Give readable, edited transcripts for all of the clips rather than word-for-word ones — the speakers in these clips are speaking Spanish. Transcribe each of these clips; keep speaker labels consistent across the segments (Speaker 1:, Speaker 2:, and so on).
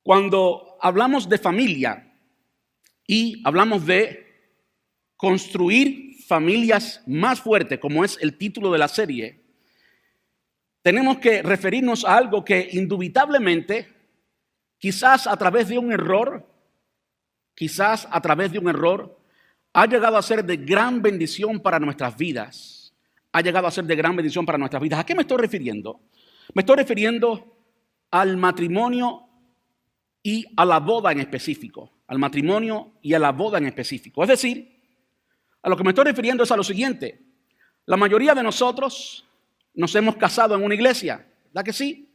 Speaker 1: Cuando hablamos de familia y hablamos de construir familias más fuertes, como es el título de la serie, tenemos que referirnos a algo que indubitablemente, quizás a través de un error, ha llegado a ser de gran bendición para nuestras vidas. ¿A qué me estoy refiriendo? Me estoy refiriendo al matrimonio y a la boda en específico. Es decir, a lo que me estoy refiriendo es a lo siguiente. La mayoría de nosotros nos hemos casado en una iglesia, ¿verdad que sí?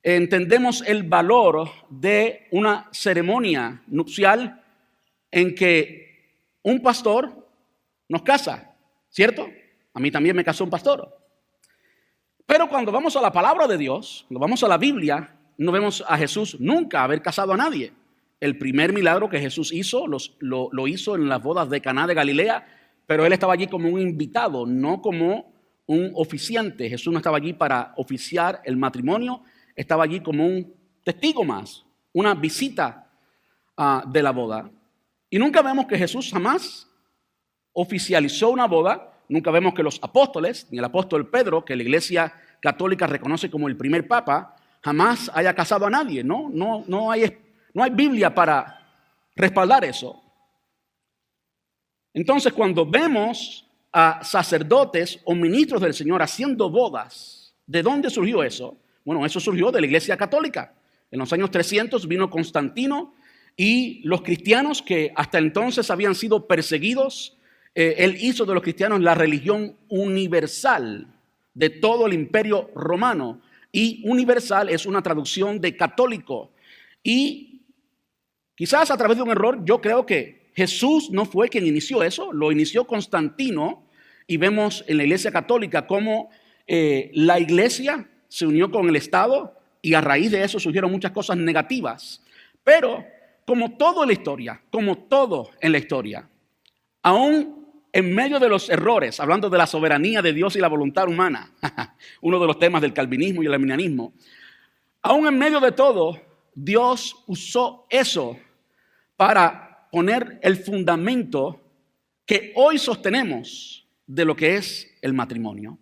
Speaker 1: Entendemos el valor de una ceremonia nupcial en que un pastor nos casa, ¿cierto? A mí también me casó un pastor. Pero cuando vamos a la palabra de Dios, cuando vamos a la Biblia, no vemos a Jesús nunca haber casado a nadie. El primer milagro que Jesús hizo, lo hizo en las bodas de Caná de Galilea, pero él estaba allí como un invitado, no como un oficiante. Jesús no estaba allí para oficiar el matrimonio, estaba allí como un testigo más, una visita de la boda. Y nunca vemos que Jesús jamás oficializó una boda. Nunca vemos que los apóstoles, ni el apóstol Pedro, que la Iglesia Católica reconoce como el primer papa, jamás haya casado a nadie. No hay Biblia para respaldar eso. Entonces, cuando vemos a sacerdotes o ministros del Señor haciendo bodas, ¿de dónde surgió eso? Bueno, eso surgió de la Iglesia Católica. En los años 300 vino Constantino y los cristianos que hasta entonces habían sido perseguidos, él hizo de los cristianos la religión universal de todo el imperio romano. Y universal es una traducción de católico. Y quizás a través de un error, yo creo que Jesús no fue quien inició eso, lo inició Constantino. Y vemos en la Iglesia Católica cómo la Iglesia se unió con el Estado y a raíz de eso surgieron muchas cosas negativas. Pero como todo en la historia, aún en medio de los errores, hablando de la soberanía de Dios y la voluntad humana, uno de los temas del calvinismo y el arminianismo, aún en medio de todo, Dios usó eso para poner el fundamento que hoy sostenemos de lo que es el matrimonio.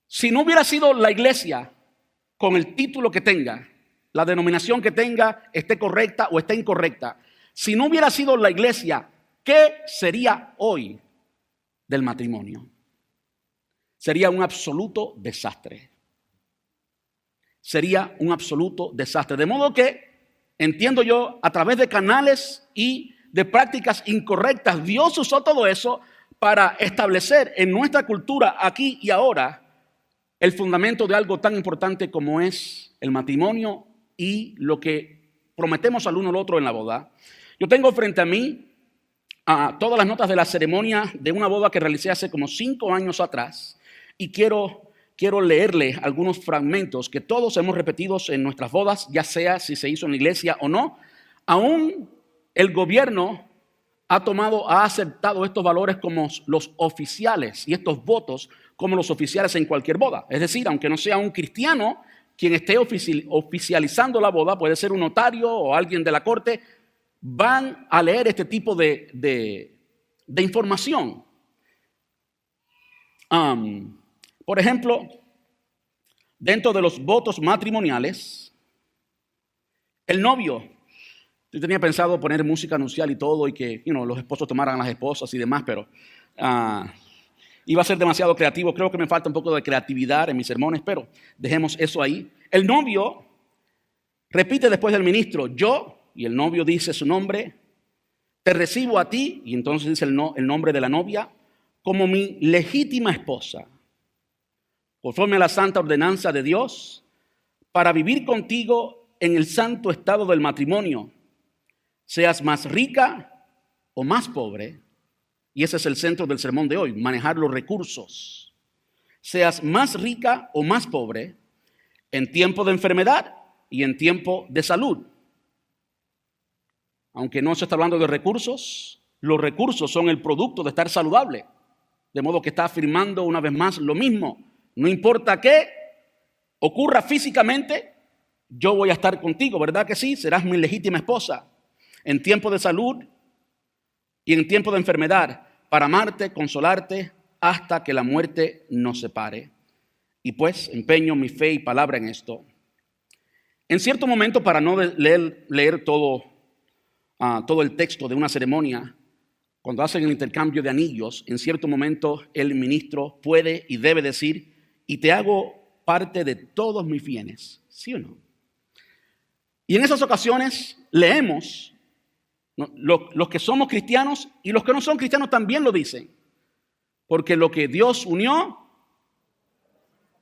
Speaker 1: Si no hubiera sido la iglesia con el título que tenga, la denominación que tenga, esté correcta o esté incorrecta, si no hubiera sido la iglesia, ¿qué sería hoy del matrimonio? Sería un absoluto desastre. De modo que, entiendo yo, a través de canales y de prácticas incorrectas, Dios usó todo eso para establecer en nuestra cultura aquí y ahora el fundamento de algo tan importante como es el matrimonio y lo que prometemos al uno al otro en la boda. Yo tengo frente a mí todas las notas de la ceremonia de una boda que realicé hace como 5 años atrás y quiero leerle algunos fragmentos que todos hemos repetido en nuestras bodas, ya sea si se hizo en la iglesia o no. Aún el gobierno ha aceptado estos valores como los oficiales y estos votos como los oficiales en cualquier boda. Es decir, aunque no sea un cristiano quien esté oficializando la boda, puede ser un notario o alguien de la corte, van a leer este tipo de información. Por ejemplo, dentro de los votos matrimoniales, el novio, yo tenía pensado poner música nupcial y todo y que los esposos tomaran a las esposas y demás, pero iba a ser demasiado creativo. Creo que me falta un poco de creatividad en mis sermones, pero dejemos eso ahí. El novio repite después del ministro, yo, y el novio dice su nombre, te recibo a ti, y entonces dice el nombre de la novia, como mi legítima esposa, conforme a la santa ordenanza de Dios, para vivir contigo en el santo estado del matrimonio, seas más rica o más pobre, y ese es el centro del sermón de hoy, manejar los recursos, seas más rica o más pobre, en tiempo de enfermedad y en tiempo de salud. Aunque no se está hablando de recursos, los recursos son el producto de estar saludable. De modo que está afirmando una vez más lo mismo. No importa qué ocurra físicamente, yo voy a estar contigo, ¿verdad que sí? Serás mi legítima esposa en tiempo de salud y en tiempo de enfermedad, para amarte, consolarte, hasta que la muerte nos separe. Y pues empeño mi fe y palabra en esto. En cierto momento, para no leer todo el texto de una ceremonia, cuando hacen el intercambio de anillos, en cierto momento el ministro puede y debe decir: y te hago parte de todos mis bienes, ¿sí o no? Y en esas ocasiones leemos, ¿no?, los que somos cristianos y los que no son cristianos también lo dicen, porque lo que Dios unió,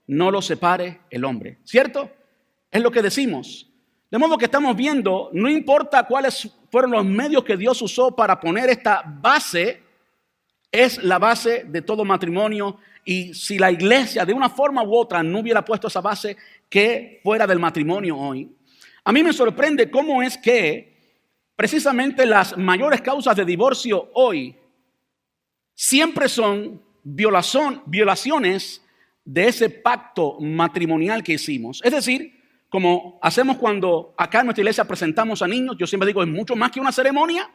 Speaker 1: no lo separe el hombre, ¿cierto? Es lo que decimos. De modo que estamos viendo, no importa cuáles fueron los medios que Dios usó para poner esta base, es la base de todo matrimonio. Y si la iglesia de una forma u otra no hubiera puesto esa base, ¿qué fuera del matrimonio hoy? A mí me sorprende cómo es que precisamente las mayores causas de divorcio hoy siempre son violaciones de ese pacto matrimonial que hicimos. Es decir, como hacemos cuando acá en nuestra iglesia presentamos a niños, yo siempre digo, es mucho más que una ceremonia.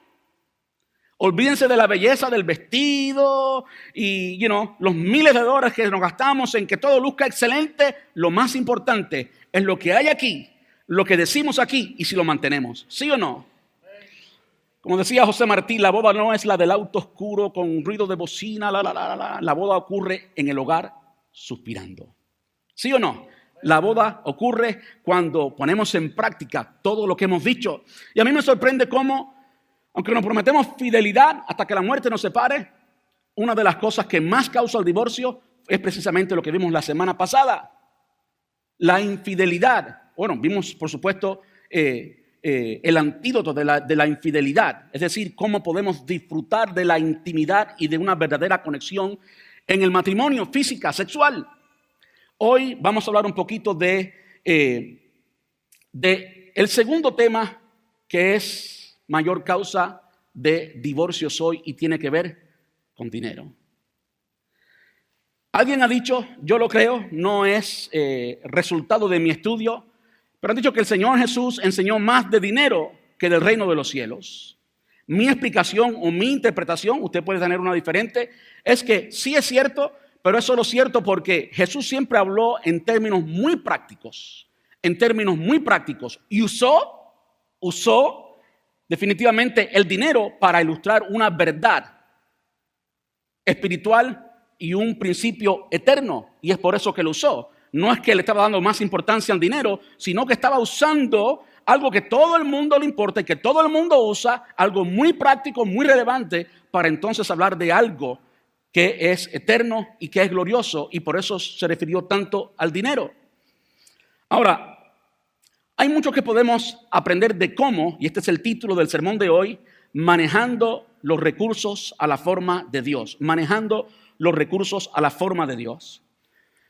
Speaker 1: Olvídense de la belleza del vestido y los miles de dólares que nos gastamos en que todo luzca excelente. Lo más importante es lo que hay aquí, lo que decimos aquí y si lo mantenemos. ¿Sí o no? Como decía José Martí, la boda no es la del auto oscuro con ruido de bocina. La boda ocurre en el hogar suspirando. ¿Sí o no? La boda ocurre cuando ponemos en práctica todo lo que hemos dicho. Y a mí me sorprende cómo, aunque nos prometemos fidelidad hasta que la muerte nos separe, una de las cosas que más causa el divorcio es precisamente lo que vimos la semana pasada: la infidelidad. Bueno, vimos por supuesto el antídoto de la infidelidad, es decir, cómo podemos disfrutar de la intimidad y de una verdadera conexión en el matrimonio, física, sexual. Hoy vamos a hablar un poquito de el segundo tema, que es mayor causa de divorcios hoy y tiene que ver con dinero. Alguien ha dicho, yo lo creo, no es resultado de mi estudio, pero han dicho que el Señor Jesús enseñó más de dinero que del reino de los cielos. Mi explicación o mi interpretación, usted puede tener una diferente, es que sí es cierto, pero es solo cierto porque Jesús siempre habló en términos muy prácticos, y usó definitivamente el dinero para ilustrar una verdad espiritual y un principio eterno, y es por eso que lo usó. No es que le estaba dando más importancia al dinero, sino que estaba usando algo que todo el mundo le importa y que todo el mundo usa, algo muy práctico, muy relevante, para entonces hablar de algo que es eterno y que es glorioso, y por eso se refirió tanto al dinero. Ahora, hay mucho que podemos aprender de cómo, y este es el título del sermón de hoy, manejando los recursos a la forma de Dios. Manejando los recursos a la forma de Dios.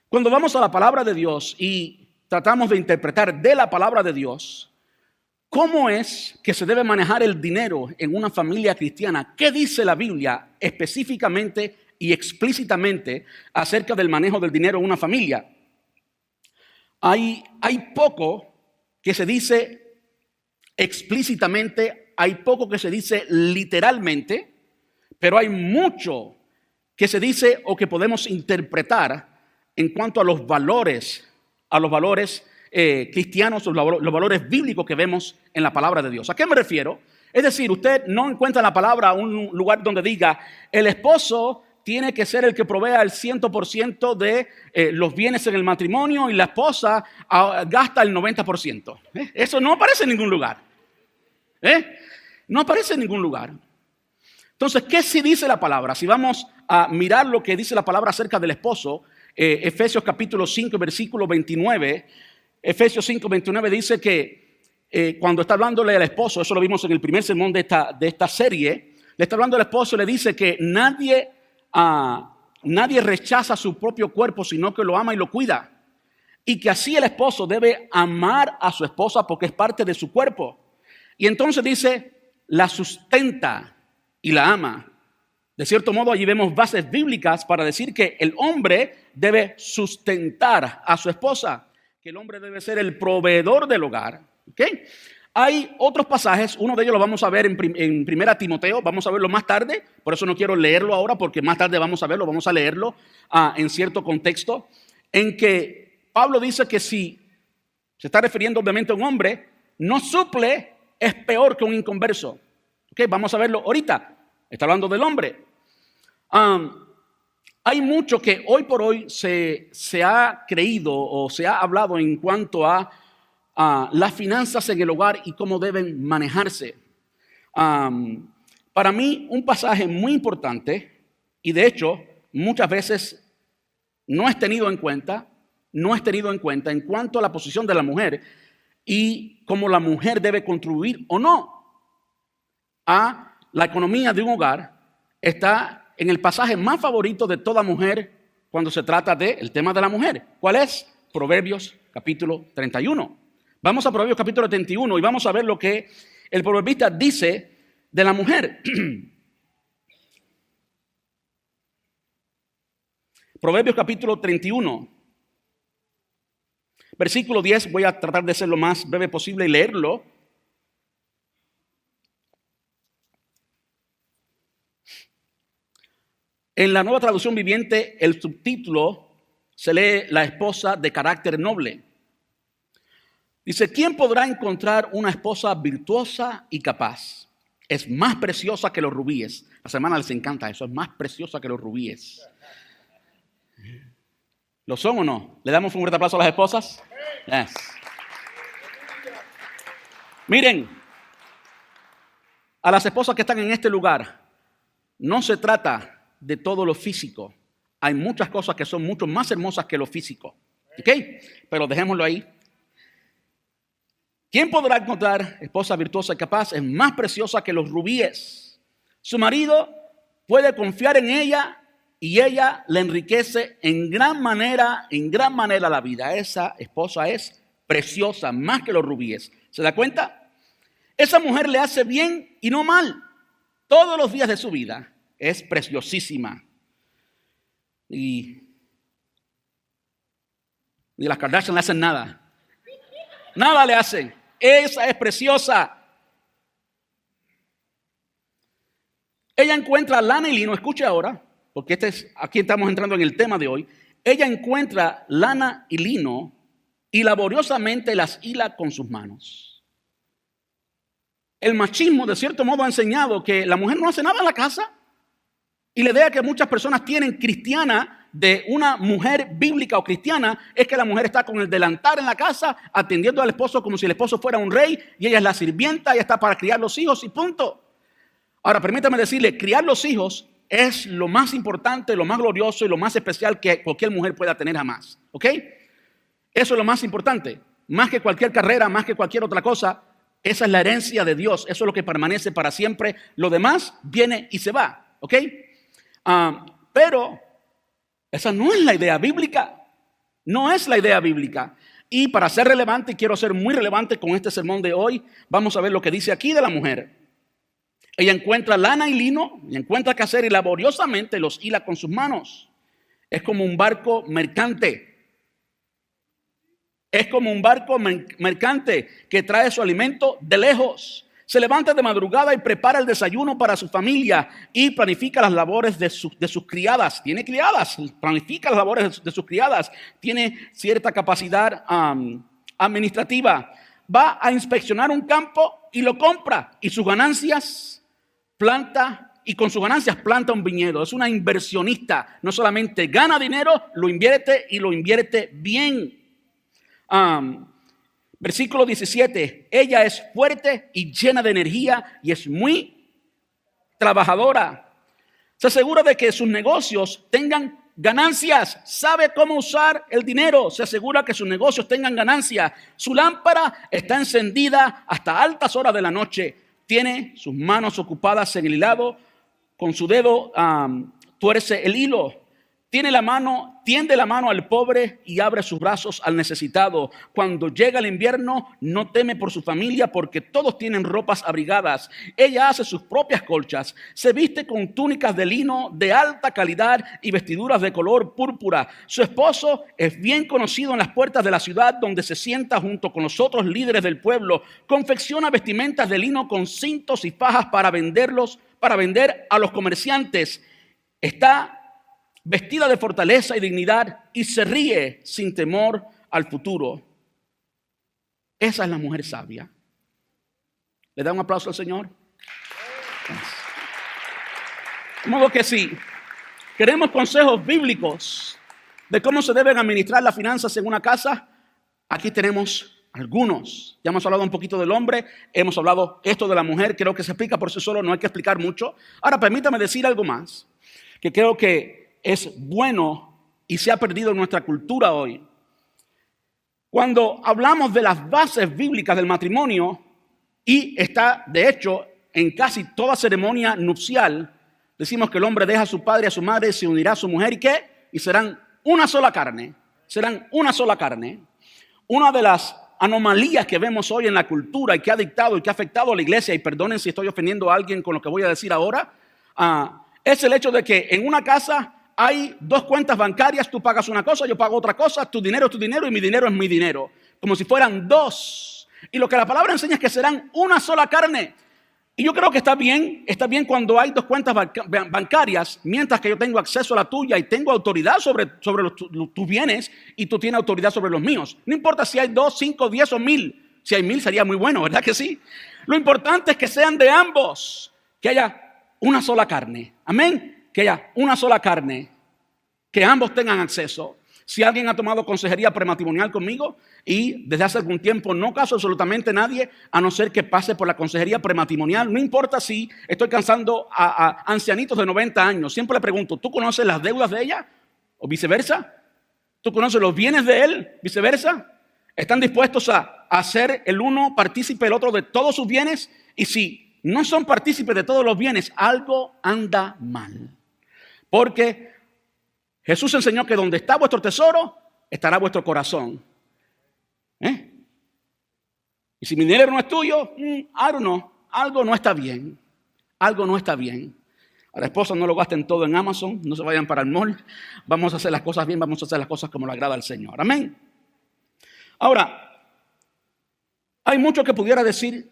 Speaker 1: Cuando vamos a la palabra de Dios y tratamos de interpretar de la palabra de Dios, ¿cómo es que se debe manejar el dinero en una familia cristiana? ¿Qué dice la Biblia específicamente y explícitamente acerca del manejo del dinero en una familia? Hay poco que se dice explícitamente, hay poco que se dice literalmente, pero hay mucho que se dice o que podemos interpretar en cuanto a los valores cristianos, los valores bíblicos que vemos en la palabra de Dios. ¿A qué me refiero? Es decir, usted no encuentra en la palabra un lugar donde diga el esposo tiene que ser el que provea el 100% de los bienes en el matrimonio y la esposa gasta el 90%. Eso no aparece en ningún lugar. No aparece en ningún lugar. Entonces, ¿qué sí dice la palabra? Si vamos a mirar lo que dice la palabra acerca del esposo, Efesios capítulo 5, versículo 29, Efesios 5, 29 dice que cuando está hablándole al esposo, eso lo vimos en el primer sermón de esta serie, le está hablando al esposo y le dice que nadie rechaza su propio cuerpo, sino que lo ama y lo cuida. Y que así el esposo debe amar a su esposa porque es parte de su cuerpo. Y entonces dice, la sustenta y la ama. De cierto modo, allí vemos bases bíblicas para decir que el hombre debe sustentar a su esposa. que el hombre debe ser el proveedor del hogar. ¿Okay? Hay otros pasajes, uno de ellos lo vamos a ver en Primera Timoteo, vamos a verlo más tarde, por eso no quiero leerlo ahora, porque más tarde vamos a verlo, vamos a leerlo en cierto contexto, en que Pablo dice que si se está refiriendo obviamente a un hombre, no suple, es peor que un inconverso. ¿Okay? Vamos a verlo ahorita, está hablando del hombre. Hay mucho que hoy por hoy se ha creído o se ha hablado en cuanto a las finanzas en el hogar y cómo deben manejarse. Para mí, un pasaje muy importante, y de hecho, muchas veces no es tenido en cuenta en cuanto a la posición de la mujer y cómo la mujer debe contribuir o no a la economía de un hogar, está en el pasaje más favorito de toda mujer cuando se trata del tema de la mujer. ¿Cuál es? Proverbios capítulo 31. Vamos a Proverbios capítulo 31 y vamos a ver lo que el proverbista dice de la mujer. Proverbios capítulo 31, versículo 10, voy a tratar de ser lo más breve posible y leerlo. En la Nueva Traducción Viviente, el subtítulo se lee la esposa de carácter noble. Dice, ¿quién podrá encontrar una esposa virtuosa y capaz? Es más preciosa que los rubíes. A las hermanas les encanta eso, es más preciosa que los rubíes. ¿Lo son o no? ¿Le damos un fuerte aplauso a las esposas? Yes. Miren, a las esposas que están en este lugar, no se trata de todo lo físico. Hay muchas cosas que son mucho más hermosas que lo físico. ¿Ok? Pero dejémoslo ahí. ¿Quién podrá encontrar esposa virtuosa y capaz? Es más preciosa que los rubíes. Su marido puede confiar en ella y ella le enriquece en gran manera la vida. Esa esposa es preciosa, más que los rubíes. ¿Se da cuenta? Esa mujer le hace bien y no mal todos los días de su vida. Es preciosísima. Y las Kardashian le hacen nada. Nada le hacen. Esa es preciosa. Ella encuentra lana y lino. Escuche ahora, porque aquí estamos entrando en el tema de hoy. Ella encuentra lana y lino y laboriosamente las hila con sus manos. El machismo, de cierto modo, ha enseñado que la mujer no hace nada en la casa. Y la idea que muchas personas tienen cristiana de una mujer bíblica o cristiana es que la mujer está con el delantal en la casa atendiendo al esposo como si el esposo fuera un rey y ella es la sirvienta, ella está para criar los hijos y punto. Ahora, permítame decirle, criar los hijos es lo más importante, lo más glorioso y lo más especial que cualquier mujer pueda tener jamás. ¿Ok? Eso es lo más importante. Más que cualquier carrera, más que cualquier otra cosa, esa es la herencia de Dios. Eso es lo que permanece para siempre. Lo demás viene y se va. ¿Ok? Pero esa no es la idea bíblica. No es la idea bíblica. Y para ser relevante, y quiero ser muy relevante con este sermón de hoy, vamos a ver lo que dice aquí de la mujer. Ella encuentra lana y lino, y encuentra qué hacer y laboriosamente los hila con sus manos. Es como un barco mercante. Es como un barco mercante que trae su alimento de lejos. Se levanta de madrugada y prepara el desayuno para su familia y planifica las labores de sus criadas. Tiene criadas, planifica las labores de sus criadas. Tiene cierta capacidad administrativa. Va a inspeccionar un campo y lo compra. Y sus ganancias planta, y con sus ganancias planta un viñedo. Es una inversionista. No solamente gana dinero, lo invierte y lo invierte bien. Versículo 17, ella es fuerte y llena de energía y es muy trabajadora. Se asegura de que sus negocios tengan ganancias, sabe cómo usar el dinero, se asegura que sus negocios tengan ganancias. Su lámpara está encendida hasta altas horas de la noche. Tiene sus manos ocupadas en el hilado, con su dedo tuerce el hilo. tiende la mano al pobre y abre sus brazos al necesitado. Cuando llega el invierno, no teme por su familia porque todos tienen ropas abrigadas. Ella hace sus propias colchas, se viste con túnicas de lino de alta calidad y vestiduras de color púrpura. Su esposo es bien conocido en las puertas de la ciudad donde se sienta junto con los otros líderes del pueblo. Confecciona vestimentas de lino con cintos y fajas para vender a los comerciantes. Está vestida de fortaleza y dignidad y se ríe sin temor al futuro. Esa es la mujer sabia. ¿Le da un aplauso al Señor? De modo que si queremos consejos bíblicos de cómo se deben administrar las finanzas en una casa, aquí tenemos algunos. Ya hemos hablado un poquito del hombre, hemos hablado esto de la mujer, creo que se explica por sí solo, no hay que explicar mucho. Ahora permítame decir algo más, que creo que es bueno y se ha perdido en nuestra cultura hoy. Cuando hablamos de las bases bíblicas del matrimonio, y está de hecho en casi toda ceremonia nupcial, decimos que el hombre deja a su padre y a su madre, se unirá a su mujer y ¿qué? Y serán una sola carne, serán una sola carne. Una de las anomalías que vemos hoy en la cultura y que ha dictado y que ha afectado a la iglesia, y perdonen si estoy ofendiendo a alguien con lo que voy a decir ahora, es el hecho de que en una casa hay dos cuentas bancarias, tú pagas una cosa, yo pago otra cosa, tu dinero es tu dinero y mi dinero es mi dinero, como si fueran dos. Y lo que la palabra enseña es que serán una sola carne. Y yo creo que está bien cuando hay dos cuentas bancarias, mientras que yo tengo acceso a la tuya y tengo autoridad sobre tus bienes y tú tienes autoridad sobre los míos. No importa si hay 2, 5, 10 o 1000. Si hay 1000 sería muy bueno, ¿verdad que sí? Lo importante es que sean de ambos, que haya una sola carne. Amén. Que haya una sola carne, que ambos tengan acceso. Si alguien ha tomado consejería prematrimonial conmigo y desde hace algún tiempo no caso absolutamente nadie, a no ser que pase por la consejería prematrimonial, no importa si estoy cansando a ancianitos de 90 años, siempre le pregunto, ¿tú conoces las deudas de ella? ¿O viceversa? ¿Tú conoces los bienes de él? ¿Viceversa? ¿Están dispuestos a hacer el uno partícipe del otro de todos sus bienes? Y si no son partícipes de todos los bienes, algo anda mal. Porque Jesús enseñó que donde está vuestro tesoro, estará vuestro corazón. Y si mi dinero no es tuyo, algo no está bien. Algo no está bien. A la esposa no lo gasten todo en Amazon, no se vayan para el mall. Vamos a hacer las cosas bien, vamos a hacer las cosas como le agrada al Señor. Amén. Ahora, hay mucho que pudiera decir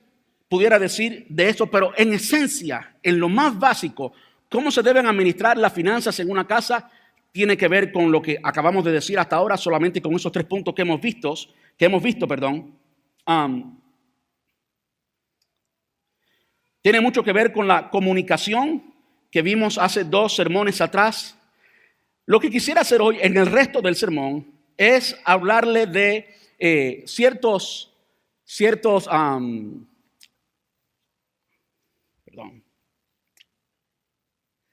Speaker 1: de esto, pero en esencia, en lo más básico, cómo se deben administrar las finanzas en una casa, tiene que ver con lo que acabamos de decir hasta ahora, solamente con esos 3 puntos que hemos visto. Tiene mucho que ver con la comunicación que vimos hace 2 sermones atrás. Lo que quisiera hacer hoy en el resto del sermón es hablarle de ciertos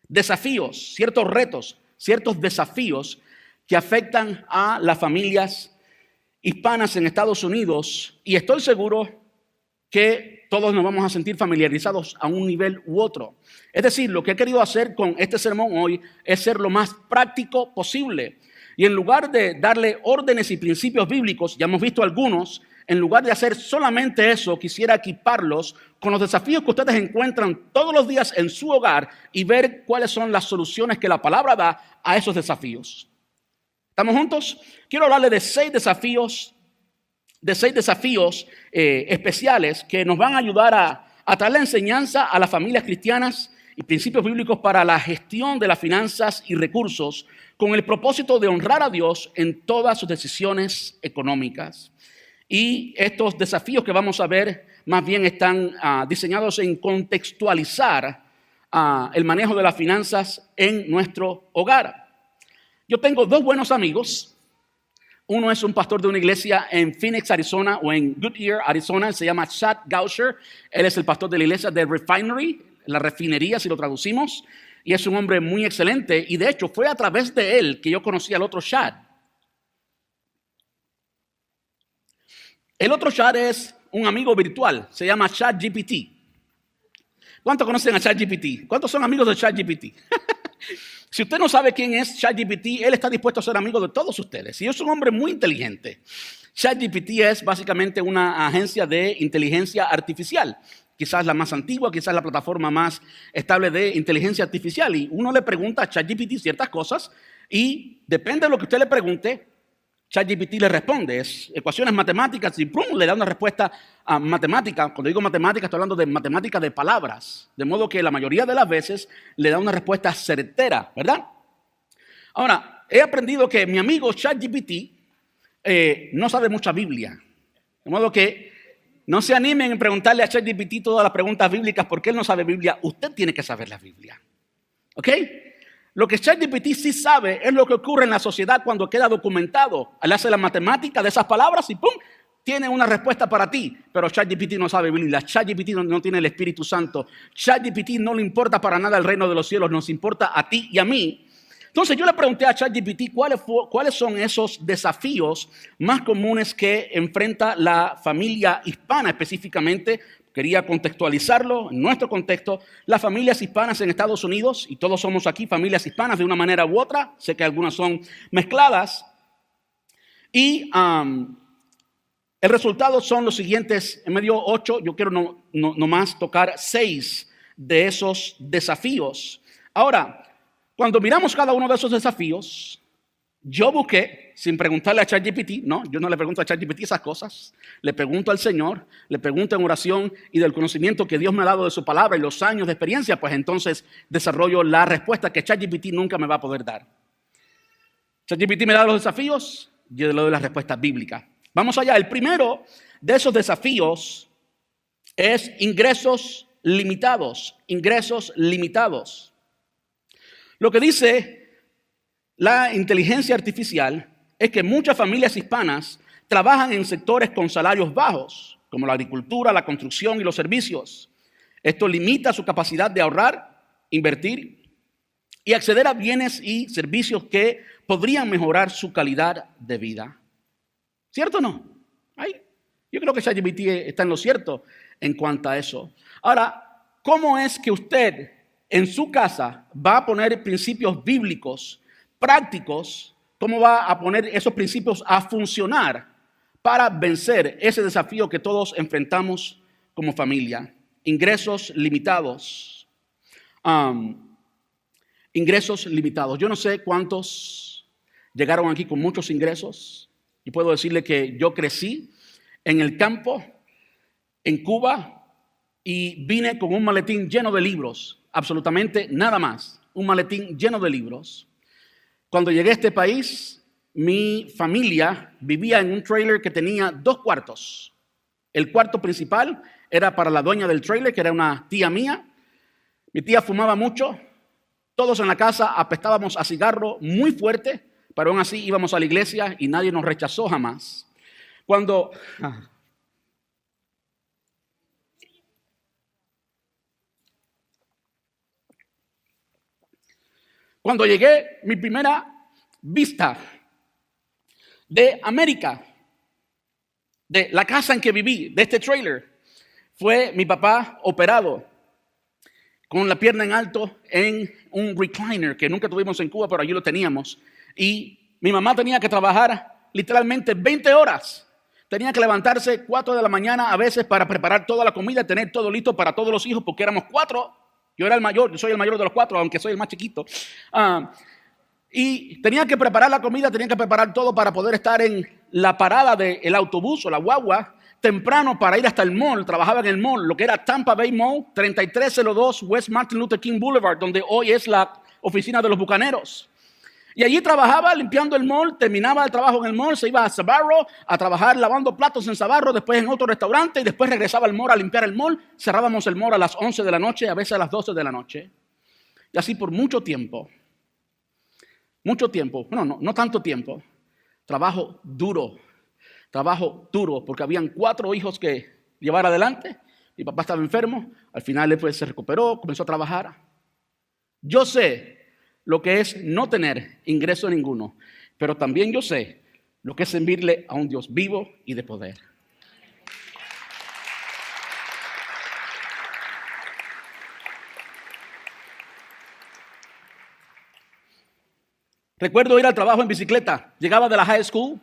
Speaker 1: desafíos, ciertos retos, ciertos desafíos que afectan a las familias hispanas en Estados Unidos, y estoy seguro que todos nos vamos a sentir familiarizados a un nivel u otro. Es decir, lo que he querido hacer con este sermón hoy es ser lo más práctico posible. Y en lugar de darle órdenes y principios bíblicos, ya hemos visto algunos, en lugar de hacer solamente eso, quisiera equiparlos con los desafíos que ustedes encuentran todos los días en su hogar y ver cuáles son las soluciones que la palabra da a esos desafíos. ¿Estamos juntos? Quiero hablarle de 6 desafíos, especiales que nos van a ayudar a traer la enseñanza a las familias cristianas y principios bíblicos para la gestión de las finanzas y recursos con el propósito de honrar a Dios en todas sus decisiones económicas. Y estos desafíos que vamos a ver más bien están diseñados en contextualizar el manejo de las finanzas en nuestro hogar. Yo tengo 2 buenos amigos. Uno es un pastor de una iglesia en Phoenix, Arizona, o en Goodyear, Arizona. Se llama Chad Gausher. Él es el pastor de la iglesia de Refinery, la refinería si lo traducimos. Y es un hombre muy excelente. Y de hecho fue a través de él que yo conocí al otro Chad. El otro Chad es un amigo virtual. Se llama ChatGPT. ¿Cuántos conocen a ChatGPT? ¿Cuántos son amigos de ChatGPT? Si usted no sabe quién es ChatGPT, él está dispuesto a ser amigo de todos ustedes. Y es un hombre muy inteligente. ChatGPT es básicamente una agencia de inteligencia artificial. Quizás la más antigua, quizás la plataforma más estable de inteligencia artificial. Y uno le pregunta a ChatGPT ciertas cosas y depende de lo que usted le pregunte, ChatGPT le responde. Es ecuaciones matemáticas y ¡pum!, le da una respuesta matemática. Cuando digo matemática, estoy hablando de matemática de palabras. De modo que la mayoría de las veces le da una respuesta certera, ¿verdad? Ahora, he aprendido que mi amigo ChatGPT no sabe mucha Biblia. De modo que no se animen en preguntarle a ChatGPT todas las preguntas bíblicas porque él no sabe Biblia. Usted tiene que saber la Biblia. ¿Ok? Lo que ChatGPT sí sabe es lo que ocurre en la sociedad cuando queda documentado. Él hace la matemática de esas palabras y ¡pum!, tiene una respuesta para ti. Pero ChatGPT no sabe Biblia. ChatGPT no tiene el Espíritu Santo. ChatGPT no le importa para nada el reino de los cielos. Nos importa a ti y a mí. Entonces yo le pregunté a ChatGPT cuáles son esos desafíos más comunes que enfrenta la familia hispana específicamente. Quería contextualizarlo en nuestro contexto. Las familias hispanas en Estados Unidos, y todos somos aquí familias hispanas de una manera u otra, sé que algunas son mezcladas, y el resultado son los siguientes. En medio 8, yo quiero nomás tocar 6 de esos desafíos. Ahora, cuando miramos cada uno de esos desafíos, yo busqué, sin preguntarle a ChatGPT, no, yo no le pregunto a ChatGPT esas cosas, le pregunto al Señor, le pregunto en oración y del conocimiento que Dios me ha dado de su palabra y los años de experiencia, pues entonces desarrollo la respuesta que ChatGPT nunca me va a poder dar. ChatGPT me da los desafíos, yo le doy la respuesta bíblica. Vamos allá, el primero de esos desafíos es ingresos limitados, ingresos limitados. Lo que dice la inteligencia artificial es que muchas familias hispanas trabajan en sectores con salarios bajos, como la agricultura, la construcción y los servicios. Esto limita su capacidad de ahorrar, invertir y acceder a bienes y servicios que podrían mejorar su calidad de vida. ¿Cierto o no? Yo creo que ChatGPT está en lo cierto en cuanto a eso. Ahora, ¿cómo es que usted en su casa va a poner principios bíblicos prácticos? ¿Cómo va a poner esos principios a funcionar para vencer ese desafío que todos enfrentamos como familia? Ingresos limitados. Ingresos limitados. Yo no sé cuántos llegaron aquí con muchos ingresos. Y puedo decirle que yo crecí en el campo, en Cuba, y vine con un maletín lleno de libros. Absolutamente nada más. Un maletín lleno de libros. Cuando llegué a este país, mi familia vivía en un trailer que tenía 2 cuartos. El cuarto principal era para la dueña del trailer, que era una tía mía. Mi tía fumaba mucho. Todos en la casa apestábamos a cigarro muy fuerte, pero aún así íbamos a la iglesia y nadie nos rechazó jamás. Cuando llegué, mi primera vista de América, de la casa en que viví, de este trailer, fue mi papá operado con la pierna en alto en un recliner que nunca tuvimos en Cuba, pero allí lo teníamos. Y mi mamá tenía que trabajar literalmente 20 horas. Tenía que levantarse 4 de la mañana a veces para preparar toda la comida, tener todo listo para todos los hijos, porque éramos 4. Yo era el mayor, yo soy el mayor de los 4, aunque soy el más chiquito. Y tenía que preparar la comida, tenía que preparar todo para poder estar en la parada del autobús o la guagua temprano para ir hasta el mall. Trabajaba en el mall, lo que era Tampa Bay Mall, 3302 West Martin Luther King Boulevard, donde hoy es la oficina de los Bucaneros. Y allí trabajaba limpiando el mall, terminaba el trabajo en el mall, se iba a Sbarro a trabajar lavando platos en Sbarro, después en otro restaurante y después regresaba al mall a limpiar el mall. Cerrábamos el mall a las 11 de la noche, a veces a las 12 de la noche. Y así por mucho tiempo. Mucho tiempo, no tanto tiempo. Trabajo duro, porque habían 4 hijos que llevar adelante. Mi papá estaba enfermo, al final después se recuperó, comenzó a trabajar. Yo sé lo que es no tener ingreso ninguno, pero también yo sé lo que es servirle a un Dios vivo y de poder. Recuerdo ir al trabajo en bicicleta. Llegaba de la high school.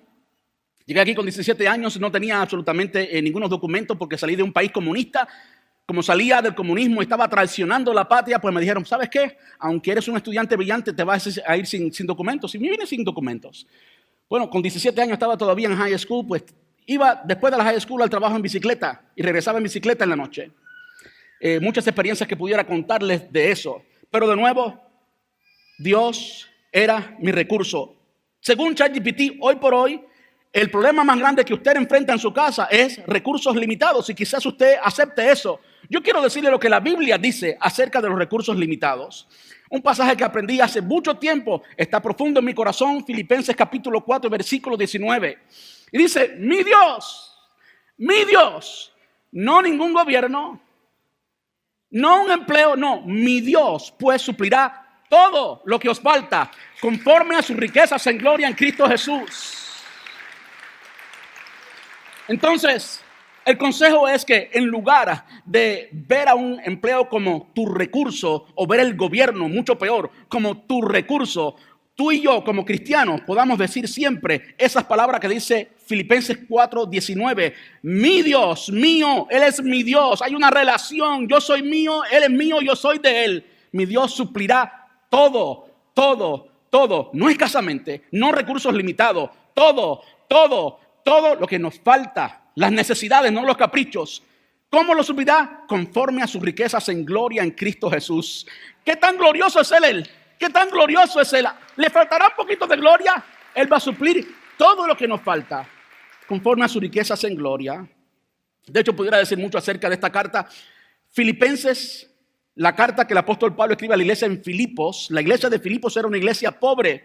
Speaker 1: Llegué aquí con 17 años, no tenía absolutamente ningunos documentos porque salí de un país comunista. Como salía del comunismo y estaba traicionando la patria, pues me dijeron, ¿sabes qué? Aunque eres un estudiante brillante, te vas a ir sin documentos. Y me vine sin documentos. Bueno, con 17 años estaba todavía en high school, pues iba después de la high school al trabajo en bicicleta y regresaba en bicicleta en la noche. Muchas experiencias que pudiera contarles de eso. Pero de nuevo, Dios era mi recurso. Según ChatGPT, hoy por hoy, el problema más grande que usted enfrenta en su casa es recursos limitados y quizás usted acepte eso. Yo quiero decirle lo que la Biblia dice acerca de los recursos limitados. Un pasaje que aprendí hace mucho tiempo, está profundo en mi corazón, Filipenses capítulo 4, versículo 19. Y dice, mi Dios, no ningún gobierno, no un empleo, no, mi Dios pues suplirá todo lo que os falta conforme a sus riquezas en gloria en Cristo Jesús. Entonces, el consejo es que en lugar de ver a un empleo como tu recurso o ver el gobierno, mucho peor, como tu recurso, tú y yo como cristianos podamos decir siempre esas palabras que dice Filipenses 4:19. Mi Dios, mío, Él es mi Dios. Hay una relación, yo soy mío, Él es mío, yo soy de Él. Mi Dios suplirá todo. No escasamente, no recursos limitados, todo lo que nos falta. Las necesidades, no los caprichos. ¿Cómo lo suplirá? Conforme a sus riquezas en gloria en Cristo Jesús. ¿Qué tan glorioso es Él? ¿Qué tan glorioso es Él? ¿Le faltará un poquito de gloria? Él va a suplir todo lo que nos falta conforme a sus riquezas en gloria. De hecho, pudiera decir mucho acerca de esta carta. Filipenses, la carta que el apóstol Pablo escribe a la iglesia en Filipos. La iglesia de Filipos era una iglesia pobre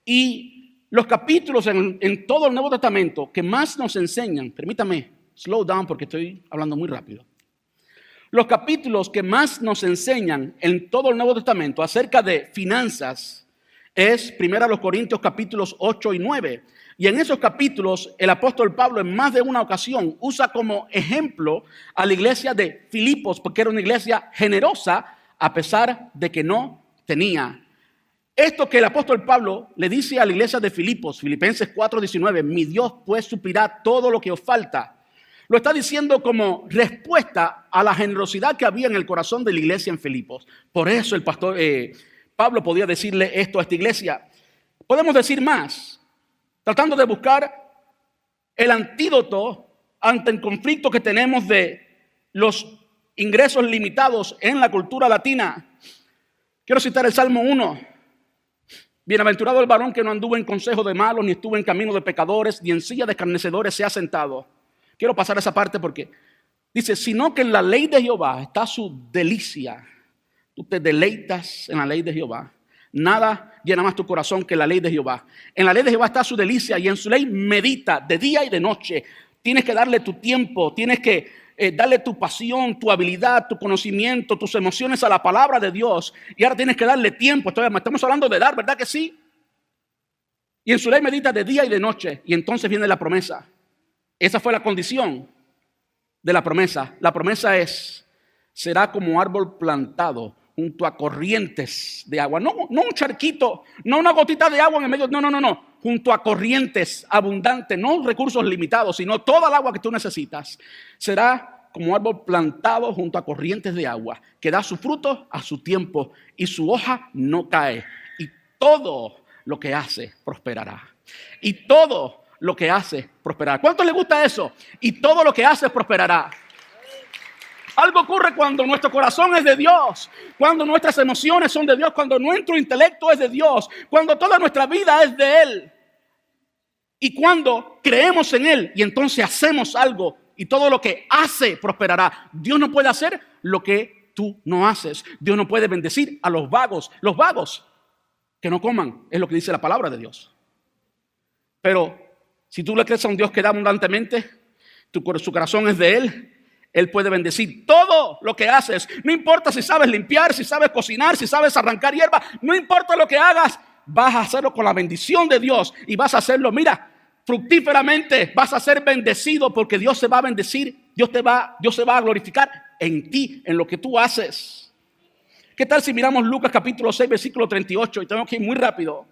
Speaker 1: y los capítulos en todo el Nuevo Testamento que más nos enseñan, permítame, slow down porque estoy hablando muy rápido. Los capítulos que más nos enseñan en todo el Nuevo Testamento acerca de finanzas es 1 Corintios capítulos 8 y 9. Y en esos capítulos el apóstol Pablo en más de una ocasión usa como ejemplo a la iglesia de Filipos porque era una iglesia generosa a pesar de que no tenía. Esto que el apóstol Pablo le dice a la iglesia de Filipos, Filipenses 4:19, mi Dios pues suplirá todo lo que os falta. Lo está diciendo como respuesta a la generosidad que había en el corazón de la iglesia en Filipos. Por eso el pastor Pablo podía decirle esto a esta iglesia. Podemos decir más, tratando de buscar el antídoto ante el conflicto que tenemos de los ingresos limitados en la cultura latina. Quiero citar el Salmo 1. Bienaventurado el varón que no anduvo en consejo de malos, ni estuvo en camino de pecadores, ni en silla de escarnecedores se ha sentado. Quiero pasar esa parte porque dice, sino que en la ley de Jehová está su delicia. Tú te deleitas en la ley de Jehová. Nada llena más tu corazón que la ley de Jehová. En la ley de Jehová está su delicia y en su ley medita de día y de noche. Tienes que darle tu tiempo, tienes que darle tu pasión, tu habilidad, tu conocimiento, tus emociones a la palabra de Dios. Y ahora tienes que darle tiempo. Estamos hablando de dar, ¿verdad que sí? Y en su ley medita de día y de noche. Y entonces viene la promesa. Esa fue la condición de la promesa. La promesa es, será como árbol plantado junto a corrientes de agua. No un charquito, no una gotita de agua en el medio. No. Junto a corrientes abundantes, no recursos limitados, sino toda el agua que tú necesitas. Será como árbol plantado junto a corrientes de agua, que da su fruto a su tiempo y su hoja no cae. Y todo lo que hace prosperará. Y todo lo que hace prosperará. ¿Cuánto le gusta eso? Y todo lo que hace prosperará. Algo ocurre cuando nuestro corazón es de Dios, cuando nuestras emociones son de Dios, cuando nuestro intelecto es de Dios, cuando toda nuestra vida es de Él. Y cuando creemos en Él y entonces hacemos algo y todo lo que hace prosperará. Dios no puede hacer lo que tú no haces. Dios no puede bendecir a los vagos. Los vagos que no coman es lo que dice la palabra de Dios. Pero si tú le crees a un Dios que da abundantemente, su corazón es de Él. Él puede bendecir todo lo que haces. No importa si sabes limpiar, si sabes cocinar, si sabes arrancar hierba. No importa lo que hagas, vas a hacerlo con la bendición de Dios. Y vas a hacerlo, mira, fructíferamente. Vas a ser bendecido porque Dios se va a bendecir. Dios se va a glorificar en ti, en lo que tú haces. ¿Qué tal si miramos Lucas capítulo 6, versículo 38? Y tengo que ir muy rápido.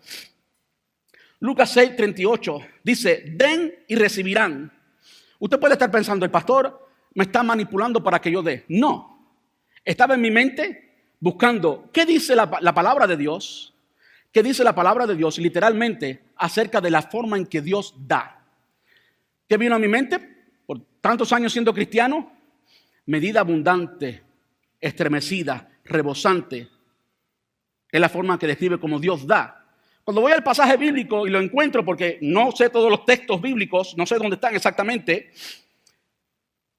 Speaker 1: Lucas 6:38 dice, den y recibirán. Usted puede estar pensando, el pastor me está manipulando para que yo dé. No, estaba en mi mente buscando qué dice la palabra de Dios, qué dice la palabra de Dios literalmente acerca de la forma en que Dios da. ¿Qué vino a mi mente? Por tantos años siendo cristiano, medida abundante, estremecida, rebosante, es la forma que describe como Dios da. Cuando voy al pasaje bíblico y lo encuentro, porque no sé todos los textos bíblicos, no sé dónde están exactamente,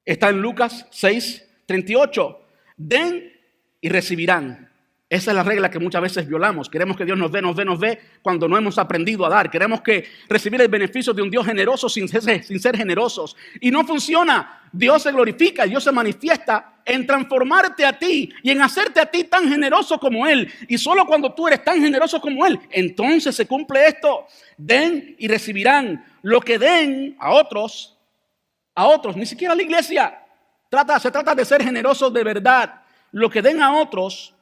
Speaker 1: está en Lucas 6:38. Den y recibirán. Esa es la regla que muchas veces violamos. Queremos que Dios nos dé cuando no hemos aprendido a dar. Queremos que recibir el beneficio de un Dios generoso sin ser generosos. Y no funciona. Dios se glorifica, Dios se manifiesta en transformarte a ti y en hacerte a ti tan generoso como Él. Y solo cuando tú eres tan generoso como Él, entonces se cumple esto. Den y recibirán. Lo que den a otros, ni siquiera a la iglesia. Se trata de ser generosos de verdad. Lo que den a otros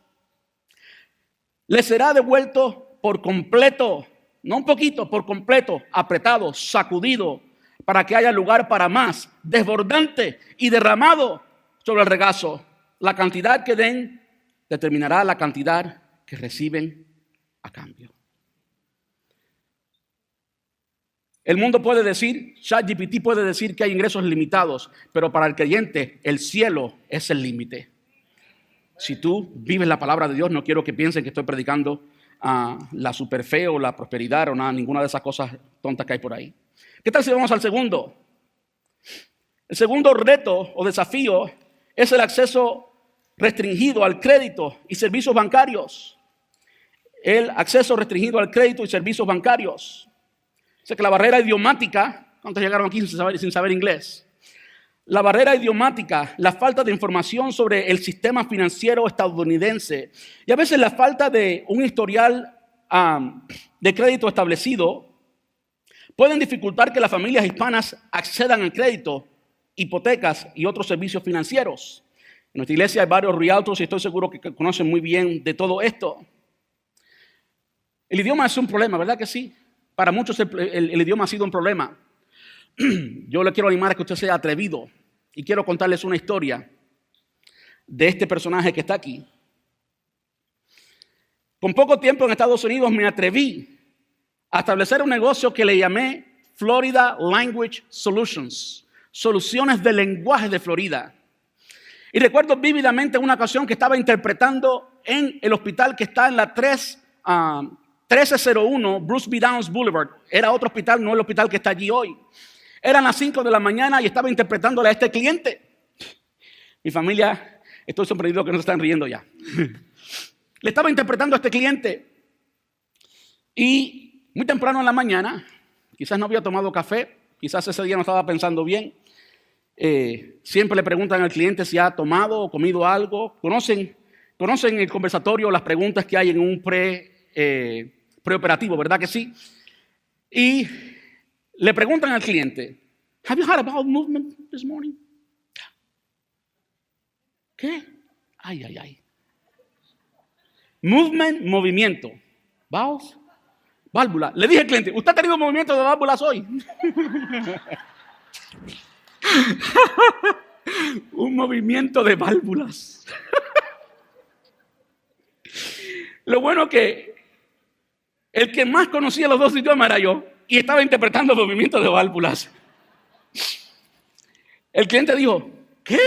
Speaker 1: les será devuelto por completo, no un poquito, por completo, apretado, sacudido, para que haya lugar para más, desbordante y derramado sobre el regazo. La cantidad que den determinará la cantidad que reciben a cambio. El mundo puede decir, ChatGPT puede decir que hay ingresos limitados, pero para el creyente el cielo es el límite. Si tú vives la palabra de Dios, no quiero que piensen que estoy predicando la superfe o la prosperidad o ninguna de esas cosas tontas que hay por ahí. ¿Qué tal si vamos al segundo? El segundo reto o desafío es el acceso restringido al crédito y servicios bancarios. El acceso restringido al crédito y servicios bancarios. O sea que la barrera idiomática, ¿cuántos llegaron aquí sin saber inglés? La barrera idiomática, la falta de información sobre el sistema financiero estadounidense y a veces la falta de un historial de crédito establecido pueden dificultar que las familias hispanas accedan al crédito, hipotecas y otros servicios financieros. En nuestra iglesia hay varios realtors y estoy seguro que conocen muy bien de todo esto. El idioma es un problema, ¿verdad que sí? Para muchos el idioma ha sido un problema. Yo le quiero animar a que usted sea atrevido y quiero contarles una historia de este personaje que está aquí. Con poco tiempo en Estados Unidos me atreví a establecer un negocio que le llamé Florida Language Solutions, soluciones de lenguaje de Florida. Y recuerdo vívidamente una ocasión que estaba interpretando en el hospital que está en la 1301 Bruce B. Downs Boulevard. Era otro hospital, no el hospital que está allí hoy. Eran las 5 de la mañana y estaba interpretándole a este cliente. Mi familia, estoy sorprendido que no se están riendo ya. Le estaba interpretando a este cliente. Y muy temprano en la mañana, quizás no había tomado café, quizás ese día no estaba pensando bien. Siempre le preguntan al cliente si ha tomado o comido algo. ¿Conocen el conversatorio, las preguntas que hay en un preoperativo, verdad que sí? Y le preguntan al cliente, ¿Have you had a bowel movement this morning? ¿Qué? Ay. Movement, movimiento. Bowels, válvula. Le dije al cliente, ¿usted ha tenido movimiento de válvulas hoy? Un movimiento de válvulas. Lo bueno que el que más conocía los dos idiomas era yo y estaba interpretando movimientos de válvulas. El cliente dijo, ¿qué?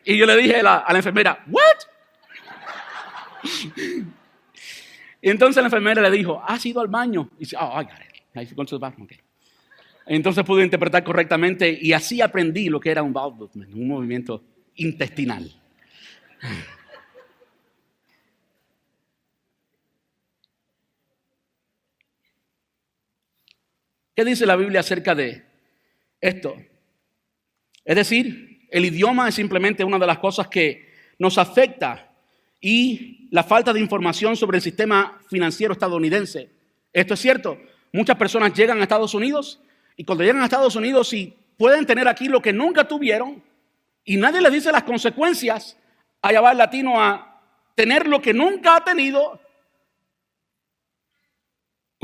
Speaker 1: Y yo le dije a la enfermera, ¿what? Y entonces la enfermera le dijo, ¿has ido al baño? Y dice, I got it. I gone to the bathroom. Okay. Entonces pude interpretar correctamente y así aprendí lo que era un bowel movement, un movimiento intestinal. ¿Qué dice la Biblia acerca de esto? Es decir, el idioma es simplemente una de las cosas que nos afecta y la falta de información sobre el sistema financiero estadounidense. Esto es cierto. Muchas personas llegan a Estados Unidos y cuando llegan a Estados Unidos y pueden tener aquí lo que nunca tuvieron y nadie les dice las consecuencias. Allá va el latino a tener lo que nunca ha tenido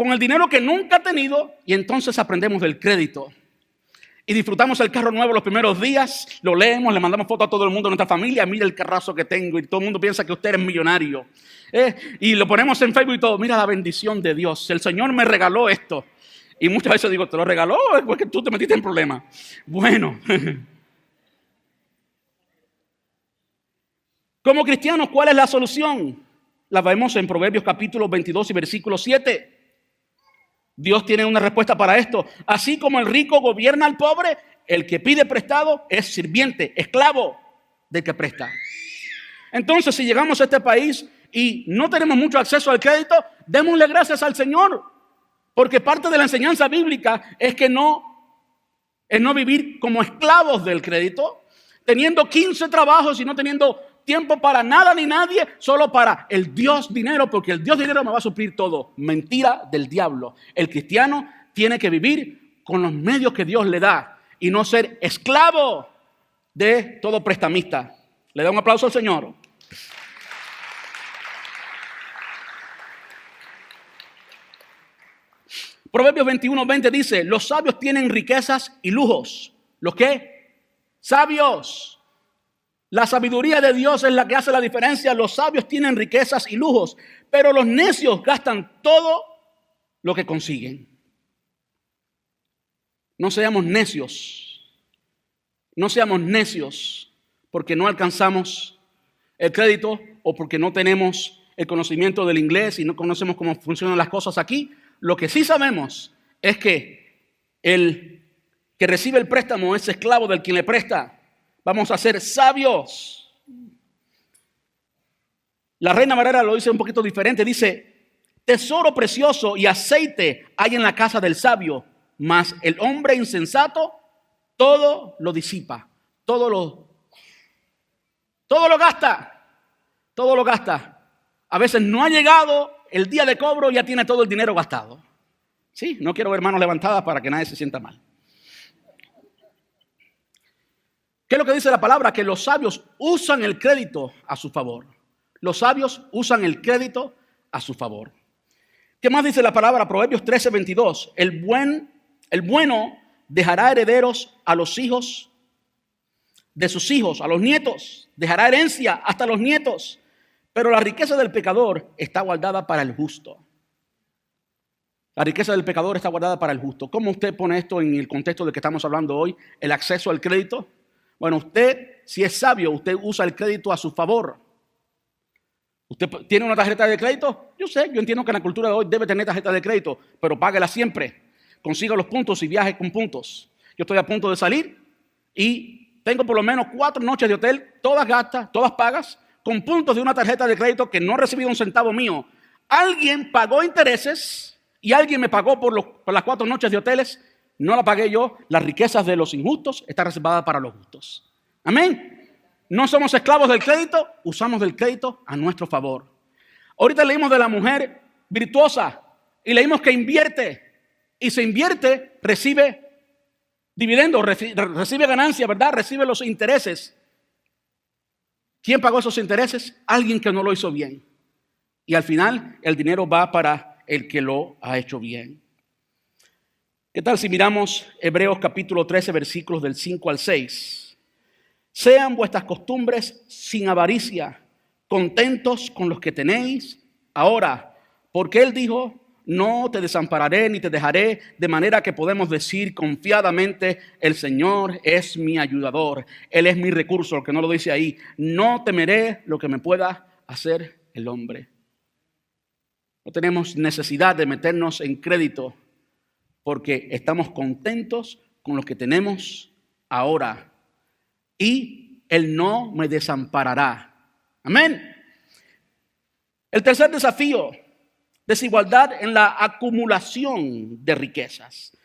Speaker 1: con el dinero que nunca ha tenido, y entonces aprendemos del crédito. Y disfrutamos el carro nuevo los primeros días, lo leemos, le mandamos fotos a todo el mundo de nuestra familia, mira el carrazo que tengo, y todo el mundo piensa que usted es millonario. Y lo ponemos en Facebook y todo, mira la bendición de Dios, el Señor me regaló esto. Y muchas veces digo, ¿te lo regaló? Es porque tú te metiste en problemas. Bueno, como cristianos, ¿cuál es la solución? La vemos en Proverbios capítulo 22 y versículo 7. Dios tiene una respuesta para esto. Así como el rico gobierna al pobre, el que pide prestado es sirviente, esclavo del que presta. Entonces, si llegamos a este país y no tenemos mucho acceso al crédito, démosle gracias al Señor. Porque parte de la enseñanza bíblica es no vivir como esclavos del crédito, teniendo 15 trabajos y no teniendo tiempo para nada ni nadie, solo para el Dios dinero, porque el Dios dinero me va a suplir todo. Mentira del diablo. El cristiano tiene que vivir con los medios que Dios le da y no ser esclavo de todo prestamista. ¿Le da un aplauso al Señor? Proverbios 21:20 dice, los sabios tienen riquezas y lujos. ¿Los qué? Sabios. La sabiduría de Dios es la que hace la diferencia. Los sabios tienen riquezas y lujos, pero los necios gastan todo lo que consiguen. No seamos necios. No seamos necios porque no alcanzamos el crédito o porque no tenemos el conocimiento del inglés y no conocemos cómo funcionan las cosas aquí. Lo que sí sabemos es que el que recibe el préstamo es esclavo del quien le presta. Vamos a ser sabios. La Reina Valera lo dice un poquito diferente. Dice, tesoro precioso y aceite hay en la casa del sabio, mas el hombre insensato todo lo disipa, todo lo gasta, todo lo gasta. A veces no ha llegado el día de cobro, ya tiene todo el dinero gastado. Sí, no quiero ver manos levantadas para que nadie se sienta mal. ¿Qué es lo que dice la palabra? Que los sabios usan el crédito a su favor. Los sabios usan el crédito a su favor. ¿Qué más dice la palabra? Proverbios 13:22. El bueno dejará herederos a los hijos de sus hijos, a los nietos. Dejará herencia hasta los nietos. Pero la riqueza del pecador está guardada para el justo. La riqueza del pecador está guardada para el justo. ¿Cómo usted pone esto en el contexto de que estamos hablando hoy? El acceso al crédito. Bueno, usted, si es sabio, usted usa el crédito a su favor. ¿Usted tiene una tarjeta de crédito? Yo entiendo que en la cultura de hoy debe tener tarjeta de crédito, pero páguela siempre. Consiga los puntos y viaje con puntos. Yo estoy a punto de salir y tengo por lo menos 4 noches de hotel, todas gastas, todas pagas, con puntos de una tarjeta de crédito que no he recibido un centavo mío. Alguien pagó intereses y alguien me pagó por las 4 noches de hoteles. No la pagué yo. Las riquezas de los injustos están reservadas para los justos. Amén. No somos esclavos del crédito, usamos del crédito a nuestro favor. Ahorita leímos de la mujer virtuosa y leímos que invierte. Y se invierte, recibe dividendos, recibe ganancia, ¿verdad? Recibe los intereses. ¿Quién pagó esos intereses? Alguien que no lo hizo bien. Y al final el dinero va para el que lo ha hecho bien. ¿Qué tal si miramos Hebreos capítulo 13, versículos del 5 al 6? Sean vuestras costumbres sin avaricia, contentos con los que tenéis ahora, porque Él dijo, no te desampararé ni te dejaré, de manera que podemos decir confiadamente, el Señor es mi ayudador, Él es mi recurso, el que no lo dice ahí, no temeré lo que me pueda hacer el hombre. No tenemos necesidad de meternos en crédito, porque estamos contentos con lo que tenemos ahora. Y Él no me desamparará. Amén. El tercer desafío, desigualdad en la acumulación de riquezas.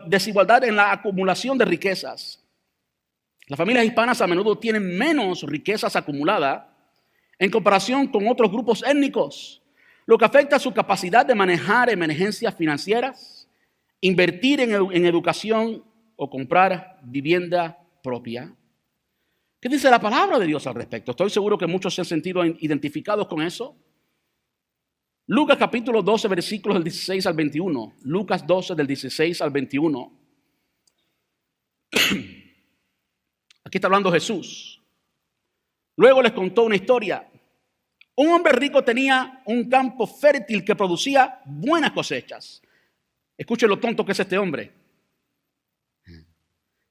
Speaker 1: Desigualdad en la acumulación de riquezas. Las familias hispanas a menudo tienen menos riquezas acumuladas en comparación con otros grupos étnicos, lo que afecta su capacidad de manejar emergencias financieras, invertir en educación o comprar vivienda propia. ¿Qué dice la palabra de Dios al respecto? Estoy seguro que muchos se han sentido identificados con eso. Lucas capítulo 12, versículos del 16 al 21. Lucas 12, del 16 al 21. Aquí está hablando Jesús. Luego les contó una historia. Un hombre rico tenía un campo fértil que producía buenas cosechas. Escuchen lo tonto que es este hombre.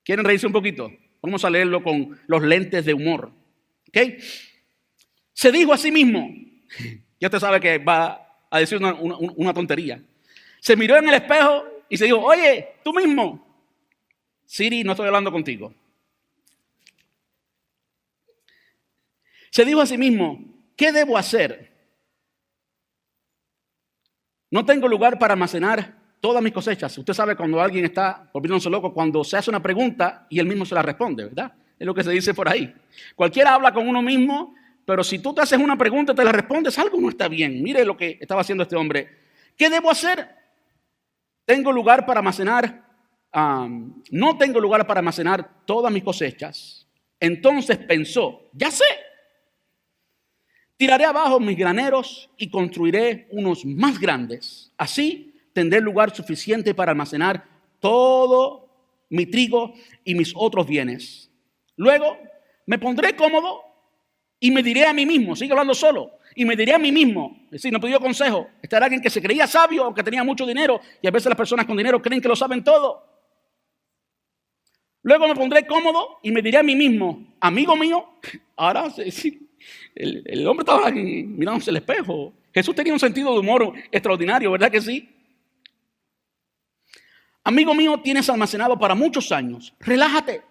Speaker 1: ¿Quieren reírse un poquito? Vamos a leerlo con los lentes de humor. ¿Ok? Se dijo a sí mismo, ya usted sabe que va a decir una tontería. Se miró en el espejo y se dijo, oye, tú mismo. Siri, no estoy hablando contigo. Se dijo a sí mismo, ¿qué debo hacer? No tengo lugar para almacenar todas mis cosechas. Usted sabe cuando alguien está volviéndose loco, cuando se hace una pregunta y él mismo se la responde, ¿verdad? Es lo que se dice por ahí. Cualquiera habla con uno mismo, pero si tú te haces una pregunta y te la respondes, algo no está bien. Mire lo que estaba haciendo este hombre. ¿Qué debo hacer? Tengo lugar para almacenar, no tengo lugar para almacenar todas mis cosechas. Entonces pensó, ya sé. Tiraré abajo mis graneros y construiré unos más grandes. Así tendré lugar suficiente para almacenar todo mi trigo y mis otros bienes. Luego me pondré cómodo y me diré a mí mismo, sigue hablando solo, y me diré a mí mismo, es decir, no pidió consejo. Este era alguien que se creía sabio o que tenía mucho dinero, y a veces las personas con dinero creen que lo saben todo. Luego me pondré cómodo y me diré a mí mismo, amigo mío, ahora sí. El hombre estaba mirándose el espejo. Jesús tenía un sentido de humor extraordinario, ¿verdad que sí? Amigo mío, tienes almacenado para muchos años. Relájate.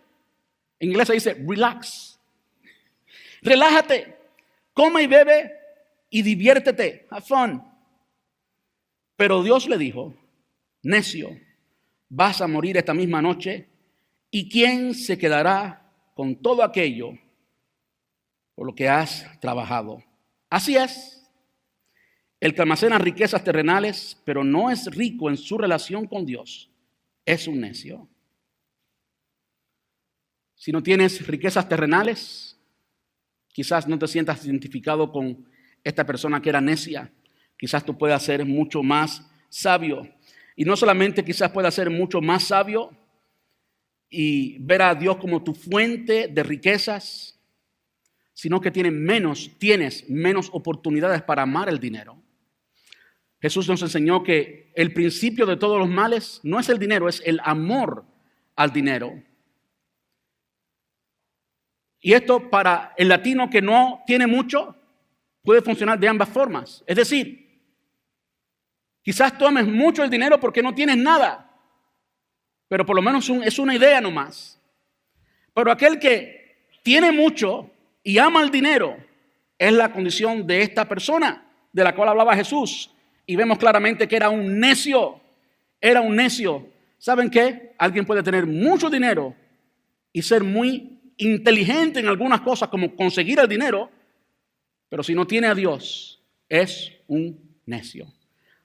Speaker 1: En inglés se dice relax. Relájate. Come y bebe y diviértete. Have fun. Pero Dios le dijo, necio, vas a morir esta misma noche. ¿Y quién se quedará con todo aquello por lo que has trabajado? Así es. El que almacena riquezas terrenales, pero no es rico en su relación con Dios, es un necio. Si no tienes riquezas terrenales, quizás no te sientas identificado con esta persona que era necia. Quizás tú puedas ser mucho más sabio. Y no solamente quizás puedas ser mucho más sabio y ver a Dios como tu fuente de riquezas, sino que tienes menos oportunidades para amar el dinero. Jesús nos enseñó que el principio de todos los males no es el dinero, es el amor al dinero. Y esto para el latino que no tiene mucho puede funcionar de ambas formas. Es decir, quizás tomes mucho el dinero porque no tienes nada, pero por lo menos es una idea nomás. Pero aquel que tiene mucho y ama el dinero es la condición de esta persona de la cual hablaba Jesús. Y vemos claramente que era un necio. Era un necio. ¿Saben qué? Alguien puede tener mucho dinero y ser muy inteligente en algunas cosas como conseguir el dinero, pero si no tiene a Dios, es un necio.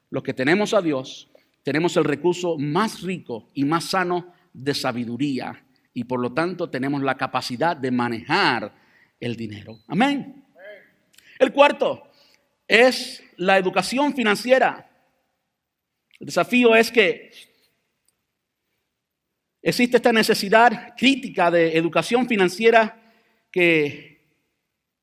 Speaker 1: Los que tenemos a Dios, tenemos el recurso más rico y más sano de sabiduría y por lo tanto tenemos la capacidad de manejar el dinero. Amén. El cuarto es la educación financiera. El desafío es que existe esta necesidad crítica de educación financiera que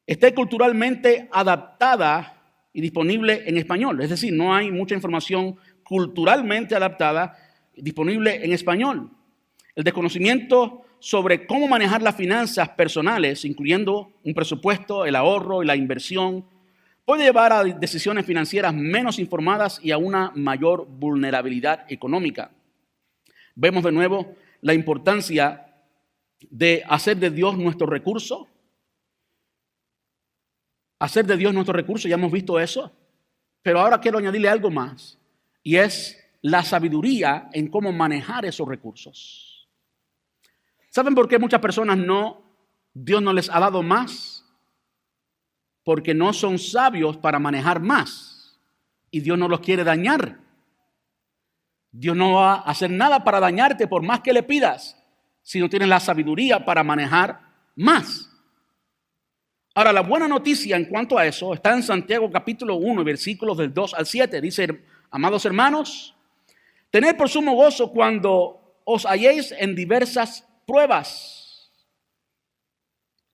Speaker 1: esté culturalmente adaptada y disponible en español. Es decir, no hay mucha información culturalmente adaptada disponible en español. El desconocimiento sobre cómo manejar las finanzas personales, incluyendo un presupuesto, el ahorro y la inversión, puede llevar a decisiones financieras menos informadas y a una mayor vulnerabilidad económica. Vemos de nuevo la importancia de hacer de Dios nuestro recurso. Hacer de Dios nuestro recurso, ya hemos visto eso. Pero ahora quiero añadirle algo más, y es la sabiduría en cómo manejar esos recursos. ¿Saben por qué muchas personas Dios no les ha dado más? Porque no son sabios para manejar más. Y Dios no los quiere dañar. Dios no va a hacer nada para dañarte por más que le pidas, si no tienes la sabiduría para manejar más. Ahora, la buena noticia en cuanto a eso está en Santiago capítulo 1, versículos del 2 al 7. Dice, amados hermanos, tened por sumo gozo cuando os halléis en diversas pruebas.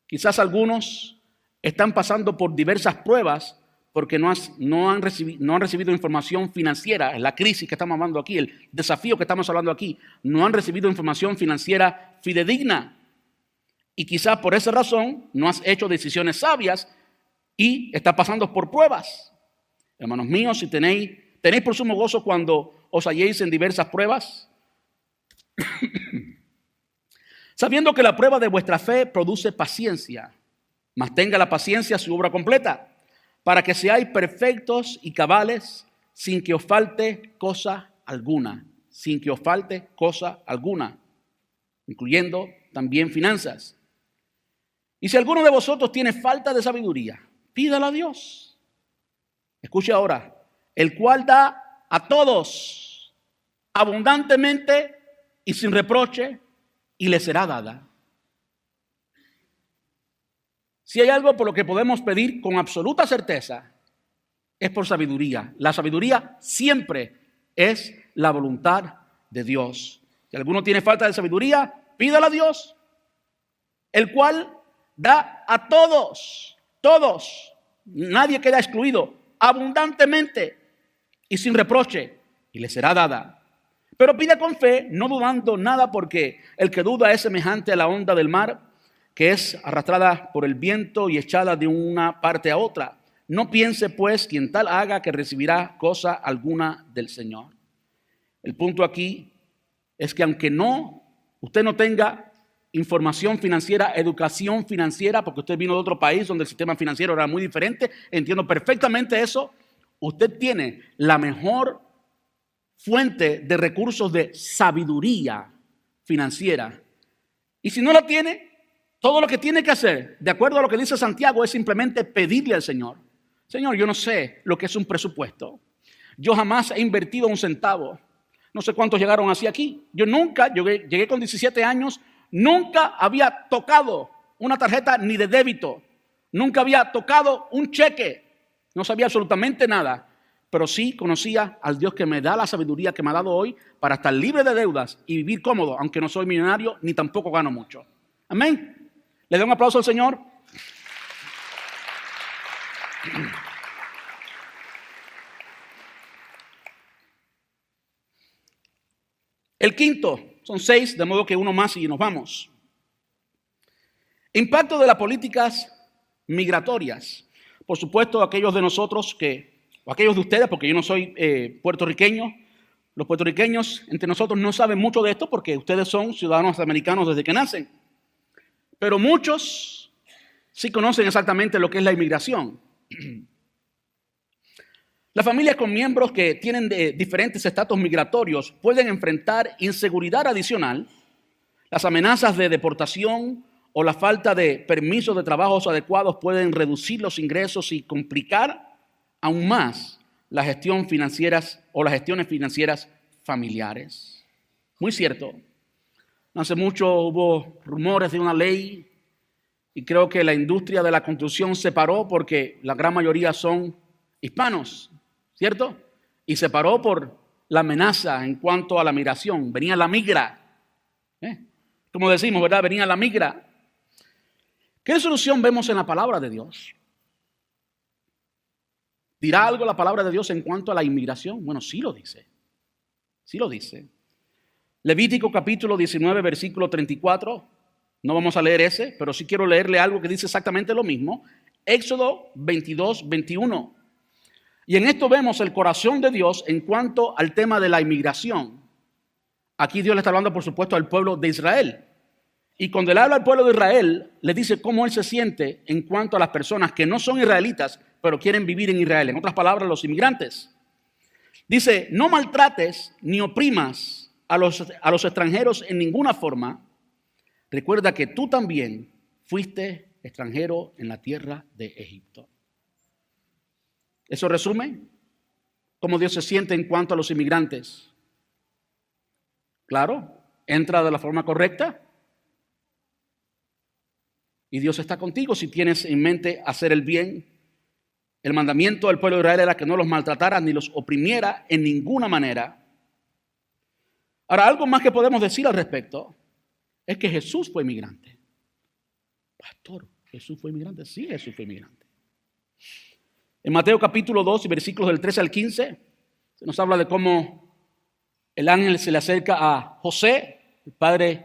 Speaker 1: Quizás algunos están pasando por diversas pruebas porque no han recibido información financiera. Es la crisis que estamos hablando aquí, el desafío que estamos hablando aquí. No han recibido información financiera fidedigna. Y quizás por esa razón no has hecho decisiones sabias y estás pasando por pruebas. Hermanos míos, si tenéis por sumo gozo cuando os halléis en diversas pruebas, sabiendo que la prueba de vuestra fe produce paciencia, mas tenga la paciencia su obra completa, para que seáis perfectos y cabales, sin que os falte cosa alguna, incluyendo también finanzas. Y si alguno de vosotros tiene falta de sabiduría, pídala a Dios. Escuche ahora, el cual da a todos abundantemente y sin reproche, y le será dada. Si hay algo por lo que podemos pedir con absoluta certeza, es por sabiduría. La sabiduría siempre es la voluntad de Dios. Si alguno tiene falta de sabiduría, pídala a Dios, el cual da a todos, nadie queda excluido, abundantemente y sin reproche, y le será dada. Pero pida con fe, no dudando nada, porque el que duda es semejante a la onda del mar, que es arrastrada por el viento y echada de una parte a otra. No piense pues quien tal haga que recibirá cosa alguna del Señor. El punto aquí es que aunque usted no tenga información financiera, educación financiera, porque usted vino de otro país donde el sistema financiero era muy diferente, entiendo perfectamente eso, usted tiene la mejor fuente de recursos de sabiduría financiera. Y si no la tiene, todo lo que tiene que hacer, de acuerdo a lo que dice Santiago, es simplemente pedirle al Señor. Señor, yo no sé lo que es un presupuesto. Yo jamás he invertido un centavo. No sé cuántos llegaron así aquí. Yo llegué con 17 años, nunca había tocado una tarjeta ni de débito. Nunca había tocado un cheque. No sabía absolutamente nada. Pero sí conocía al Dios que me da la sabiduría que me ha dado hoy para estar libre de deudas y vivir cómodo, aunque no soy millonario ni tampoco gano mucho. Amén. Le doy un aplauso al Señor. El quinto, son 6, de modo que uno más y nos vamos. Impacto de las políticas migratorias. Por supuesto, aquellos de nosotros o aquellos de ustedes, porque yo no soy puertorriqueño, los puertorriqueños entre nosotros no saben mucho de esto porque ustedes son ciudadanos americanos desde que nacen. Pero muchos sí conocen exactamente lo que es la inmigración. Las familias con miembros que tienen diferentes estatus migratorios pueden enfrentar inseguridad adicional, las amenazas de deportación o la falta de permisos de trabajos adecuados pueden reducir los ingresos y complicar aún más las gestiones financieras familiares. Muy cierto. Hace mucho hubo rumores de una ley y creo que la industria de la construcción se paró porque la gran mayoría son hispanos, ¿cierto? Y se paró por la amenaza en cuanto a la migración. Venía la migra. Como decimos, ¿verdad? Venía la migra. ¿Qué solución vemos en la palabra de Dios? ¿Dirá algo la palabra de Dios en cuanto a la inmigración? Bueno, sí lo dice. Sí lo dice. Levítico capítulo 19, versículo 34. No vamos a leer ese, pero sí quiero leerle algo que dice exactamente lo mismo. Éxodo 22, 21. Y en esto vemos el corazón de Dios en cuanto al tema de la inmigración. Aquí Dios le está hablando, por supuesto, al pueblo de Israel. Y cuando él habla al pueblo de Israel, le dice cómo él se siente en cuanto a las personas que no son israelitas, pero quieren vivir en Israel. En otras palabras, los inmigrantes. Dice, no maltrates ni oprimas a los extranjeros en ninguna forma. Recuerda que tú también fuiste extranjero en la tierra de Egipto. Eso resume cómo Dios se siente en cuanto a los inmigrantes. Claro, entra de la forma correcta. Y Dios está contigo si tienes en mente hacer el bien. El mandamiento del pueblo de Israel era que no los maltratara ni los oprimiera en ninguna manera. Ahora, algo más que podemos decir al respecto es que Jesús fue inmigrante. Pastor, ¿Jesús fue inmigrante? Sí, Jesús fue inmigrante. En Mateo capítulo 2 y versículos del 13 al 15, se nos habla de cómo el ángel se le acerca a José, el padre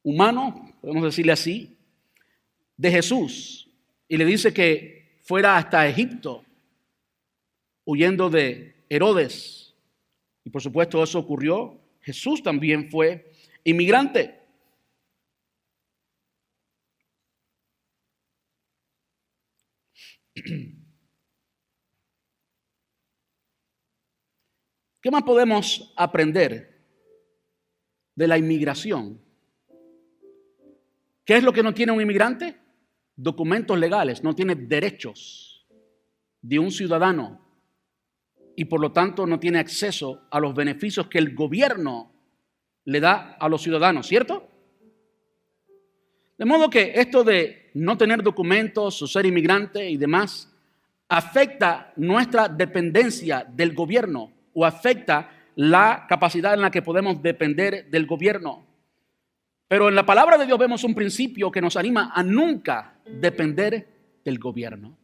Speaker 1: humano, podemos decirle así, de Jesús, y le dice que fuera hasta Egipto, huyendo de Herodes. Y por supuesto eso ocurrió. Jesús también fue inmigrante. ¿Qué más podemos aprender de la inmigración? ¿Qué es lo que no tiene un inmigrante? Documentos legales, no tiene derechos de un ciudadano y por lo tanto no tiene acceso a los beneficios que el gobierno le da a los ciudadanos, ¿cierto? De modo que esto de no tener documentos o ser inmigrante y demás afecta nuestra dependencia del gobierno o afecta la capacidad en la que podemos depender del gobierno. Pero en la palabra de Dios vemos un principio que nos anima a nunca depender del gobierno.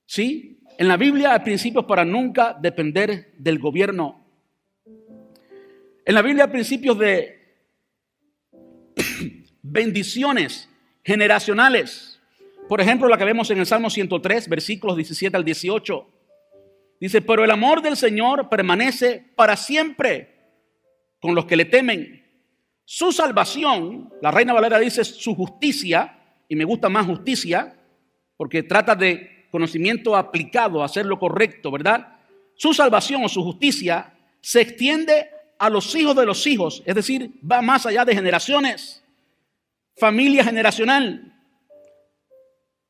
Speaker 1: Sí, en la Biblia hay principios para nunca depender del gobierno. En la Biblia hay principios de bendiciones generacionales. Por ejemplo, la que vemos en el Salmo 103, versículos 17 al 18. Dice, pero el amor del Señor permanece para siempre con los que le temen. Su salvación, la Reina Valera dice su justicia, y me gusta más justicia, porque trata de conocimiento aplicado a hacer lo correcto, ¿verdad? Su salvación o su justicia se extiende a los hijos de los hijos, es decir, va más allá de generaciones, familia generacional,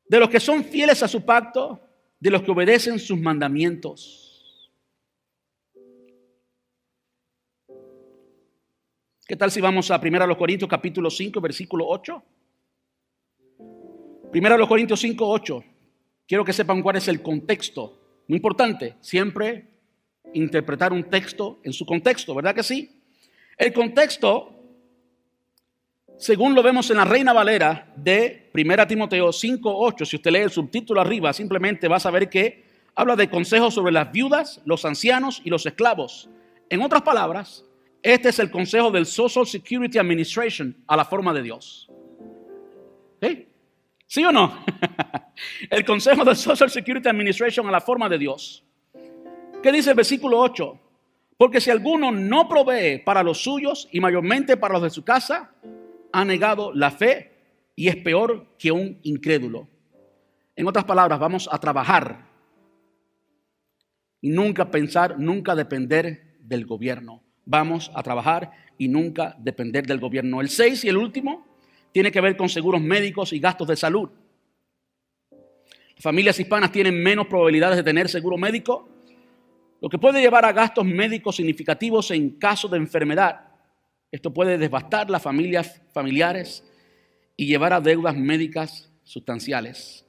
Speaker 1: de los que son fieles a su pacto, de los que obedecen sus mandamientos. ¿Qué tal si vamos a 1 Corintios capítulo 5, versículo 8? 1 Corintios 5, 8. Quiero que sepan cuál es el contexto. Muy importante, siempre interpretar un texto en su contexto, ¿verdad que sí? El contexto, según lo vemos en la Reina Valera de 1 Timoteo 5, 8, si usted lee el subtítulo arriba, simplemente va a saber que habla de consejos sobre las viudas, los ancianos y los esclavos. En otras palabras, este es el consejo del Social Security Administration a la forma de Dios. ¿Sí? ¿Sí o no? El consejo del Social Security Administration a la forma de Dios. ¿Qué dice el versículo 8? Porque si alguno no provee para los suyos y mayormente para los de su casa, ha negado la fe y es peor que un incrédulo. En otras palabras, vamos a trabajar y nunca pensar, nunca depender del gobierno. Vamos a trabajar y nunca depender del gobierno. El 6 y el último tiene que ver con seguros médicos y gastos de salud. Las familias hispanas tienen menos probabilidades de tener seguro médico, lo que puede llevar a gastos médicos significativos en caso de enfermedad. Esto puede devastar las familias familiares y llevar a deudas médicas sustanciales.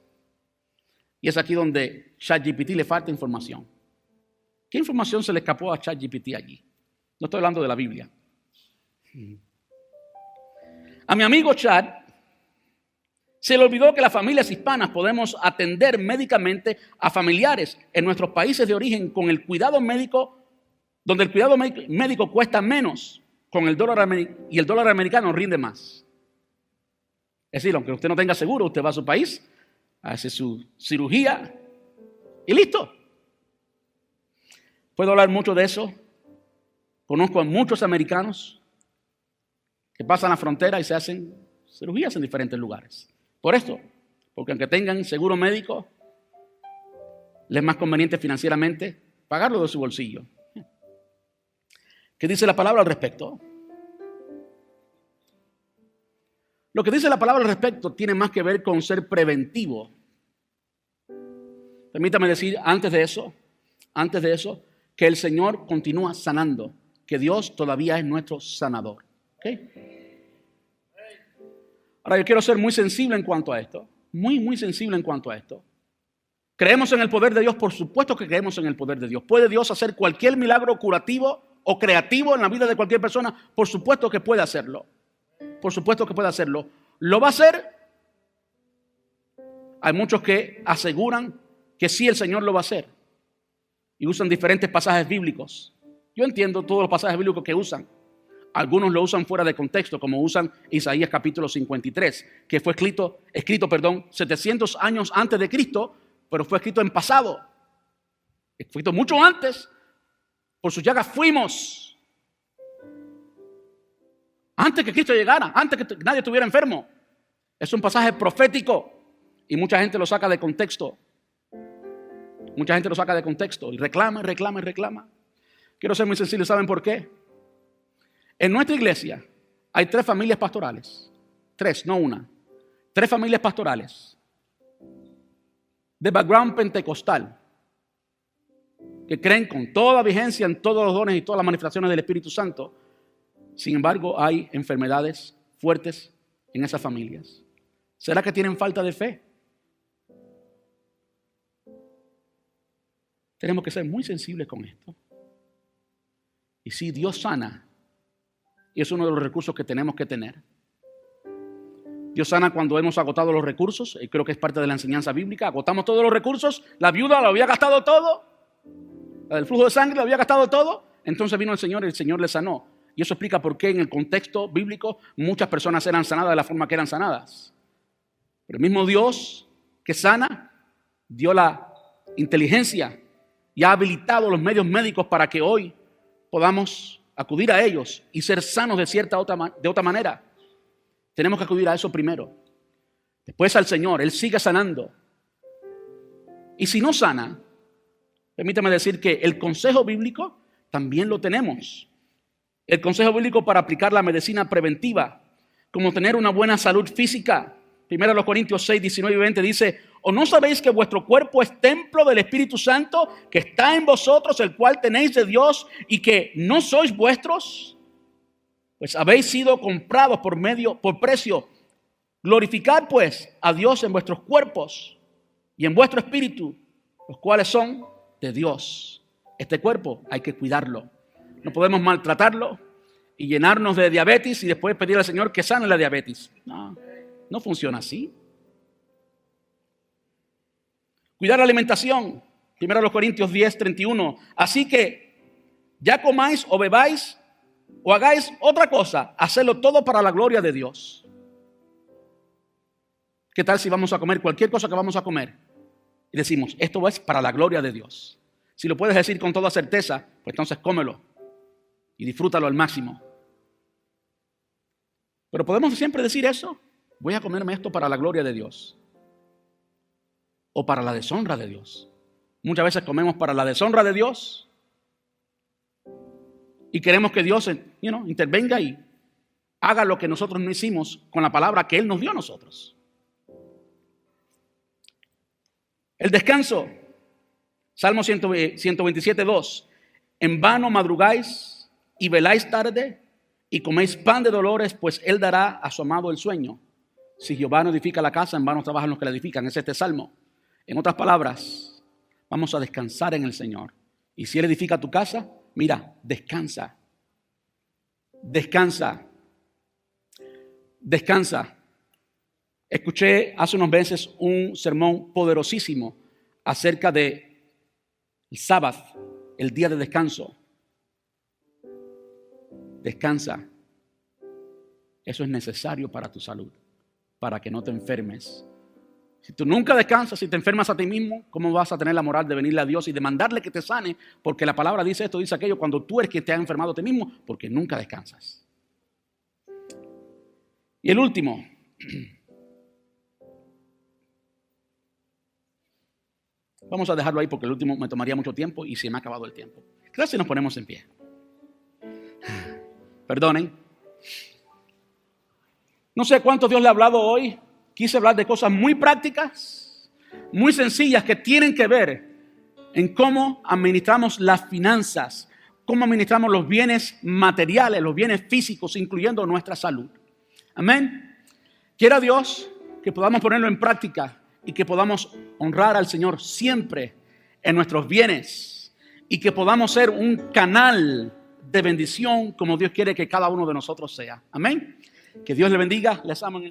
Speaker 1: Y es aquí donde ChatGPT le falta información. ¿Qué información se le escapó a ChatGPT allí? No estoy hablando de la Biblia. A mi amigo Chat se le olvidó que las familias hispanas podemos atender médicamente a familiares en nuestros países de origen con el cuidado médico, donde el cuidado médico cuesta menos con el dólar y el dólar americano rinde más. Es decir, aunque usted no tenga seguro, usted va a su país, hace su cirugía y listo. Puedo hablar mucho de eso. Conozco a muchos americanos que pasan la frontera y se hacen cirugías en diferentes lugares. Por esto, porque aunque tengan seguro médico, les es más conveniente financieramente pagarlo de su bolsillo. ¿Qué dice la palabra al respecto? Lo que dice la palabra al respecto tiene más que ver con ser preventivo. Permítame decir antes de eso, que el Señor continúa sanando, que Dios todavía es nuestro sanador. ¿Okay? Ahora yo quiero ser muy sensible en cuanto a esto. Muy sensible en cuanto a esto. ¿Creemos en el poder de Dios? Por supuesto que creemos en el poder de Dios. ¿Puede Dios hacer cualquier milagro curativo o creativo en la vida de cualquier persona? Por supuesto que puede hacerlo. Por supuesto que puede hacerlo. ¿Lo va a hacer? Hay muchos que aseguran que sí, el Señor lo va a hacer. Y usan diferentes pasajes bíblicos. Yo entiendo todos los pasajes bíblicos que usan. Algunos lo usan fuera de contexto, como usan Isaías capítulo 53, que fue escrito 700 años antes de Cristo, pero fue escrito en pasado. Fue escrito mucho antes. Por sus llagas fuimos. Antes que Cristo llegara, antes que nadie estuviera enfermo. Es un pasaje profético y mucha gente lo saca de contexto. Mucha gente lo saca de contexto y reclama. Quiero ser muy sensible, ¿saben por qué? En nuestra iglesia hay 3 familias pastorales. 3, no una. 3 familias pastorales de background pentecostal que creen con toda vigencia en todos los dones y todas las manifestaciones del Espíritu Santo. Sin embargo, hay enfermedades fuertes en esas familias. ¿Será que tienen falta de fe? Tenemos que ser muy sensibles con esto. Y si Dios sana, y es uno de los recursos que tenemos que tener. Dios sana cuando hemos agotado los recursos, y creo que es parte de la enseñanza bíblica. Agotamos todos los recursos, la viuda lo había gastado todo, la del flujo de sangre lo había gastado todo, entonces vino el Señor y el Señor le sanó. Y eso explica por qué en el contexto bíblico muchas personas eran sanadas de la forma que eran sanadas. Pero el mismo Dios que sana dio la inteligencia y ha habilitado los medios médicos para que hoy podamos acudir a ellos y ser sanos de otra manera. Tenemos que acudir a eso primero. Después al Señor, Él sigue sanando. Y si no sana, permítame decir que el consejo bíblico también lo tenemos. El consejo bíblico para aplicar la medicina preventiva, como tener una buena salud física. 1 Corintios 6, 19 y 20 dice: ¿o no sabéis que vuestro cuerpo es templo del Espíritu Santo que está en vosotros, el cual tenéis de Dios, y que no sois vuestros? Pues habéis sido comprados por precio. Glorificad pues a Dios en vuestros cuerpos y en vuestro espíritu, los cuales son de Dios. Este cuerpo hay que cuidarlo. No podemos maltratarlo y llenarnos de diabetes y después pedir al Señor que sane la diabetes. No funciona así. Cuidar la alimentación. 1 Corintios 10, 31. Así que ya comáis o bebáis o hagáis otra cosa, hacedlo todo para la gloria de Dios. ¿Qué tal si vamos a comer cualquier cosa que vamos a comer y decimos, esto es para la gloria de Dios? Si lo puedes decir con toda certeza, pues entonces cómelo y disfrútalo al máximo. Pero podemos siempre decir eso. Voy a comerme esto para la gloria de Dios o para la deshonra de Dios. Muchas veces comemos para la deshonra de Dios y queremos que Dios intervenga y haga lo que nosotros no hicimos con la palabra que Él nos dio a nosotros. El descanso. Salmo 127, 2. En vano madrugáis y veláis tarde y coméis pan de dolores, pues Él dará a su amado el sueño. Si Jehová no edifica la casa, en vano trabajan los que la edifican. Es este salmo. En otras palabras, vamos a descansar en el Señor. Y si Él edifica tu casa, mira, descansa. Descansa. Descansa. Escuché hace unos meses un sermón poderosísimo acerca de el sábado, el día de descanso. Descansa. Eso es necesario para tu salud, para que no te enfermes. Si tú nunca descansas, si te enfermas a ti mismo, ¿cómo vas a tener la moral de venirle a Dios y demandarle que te sane? Porque la palabra dice esto, dice aquello, cuando tú eres quien te ha enfermado a ti mismo, porque nunca descansas. Y el último. Vamos a dejarlo ahí porque el último me tomaría mucho tiempo y se me ha acabado el tiempo. Claro, si nos ponemos en pie. Perdonen. No sé cuánto Dios le ha hablado hoy. Quise hablar de cosas muy prácticas, muy sencillas que tienen que ver en cómo administramos las finanzas, cómo administramos los bienes materiales, los bienes físicos, incluyendo nuestra salud. Amén. Quiera Dios que podamos ponerlo en práctica y que podamos honrar al Señor siempre en nuestros bienes y que podamos ser un canal de bendición como Dios quiere que cada uno de nosotros sea. Amén. Que Dios le bendiga. Les amo en el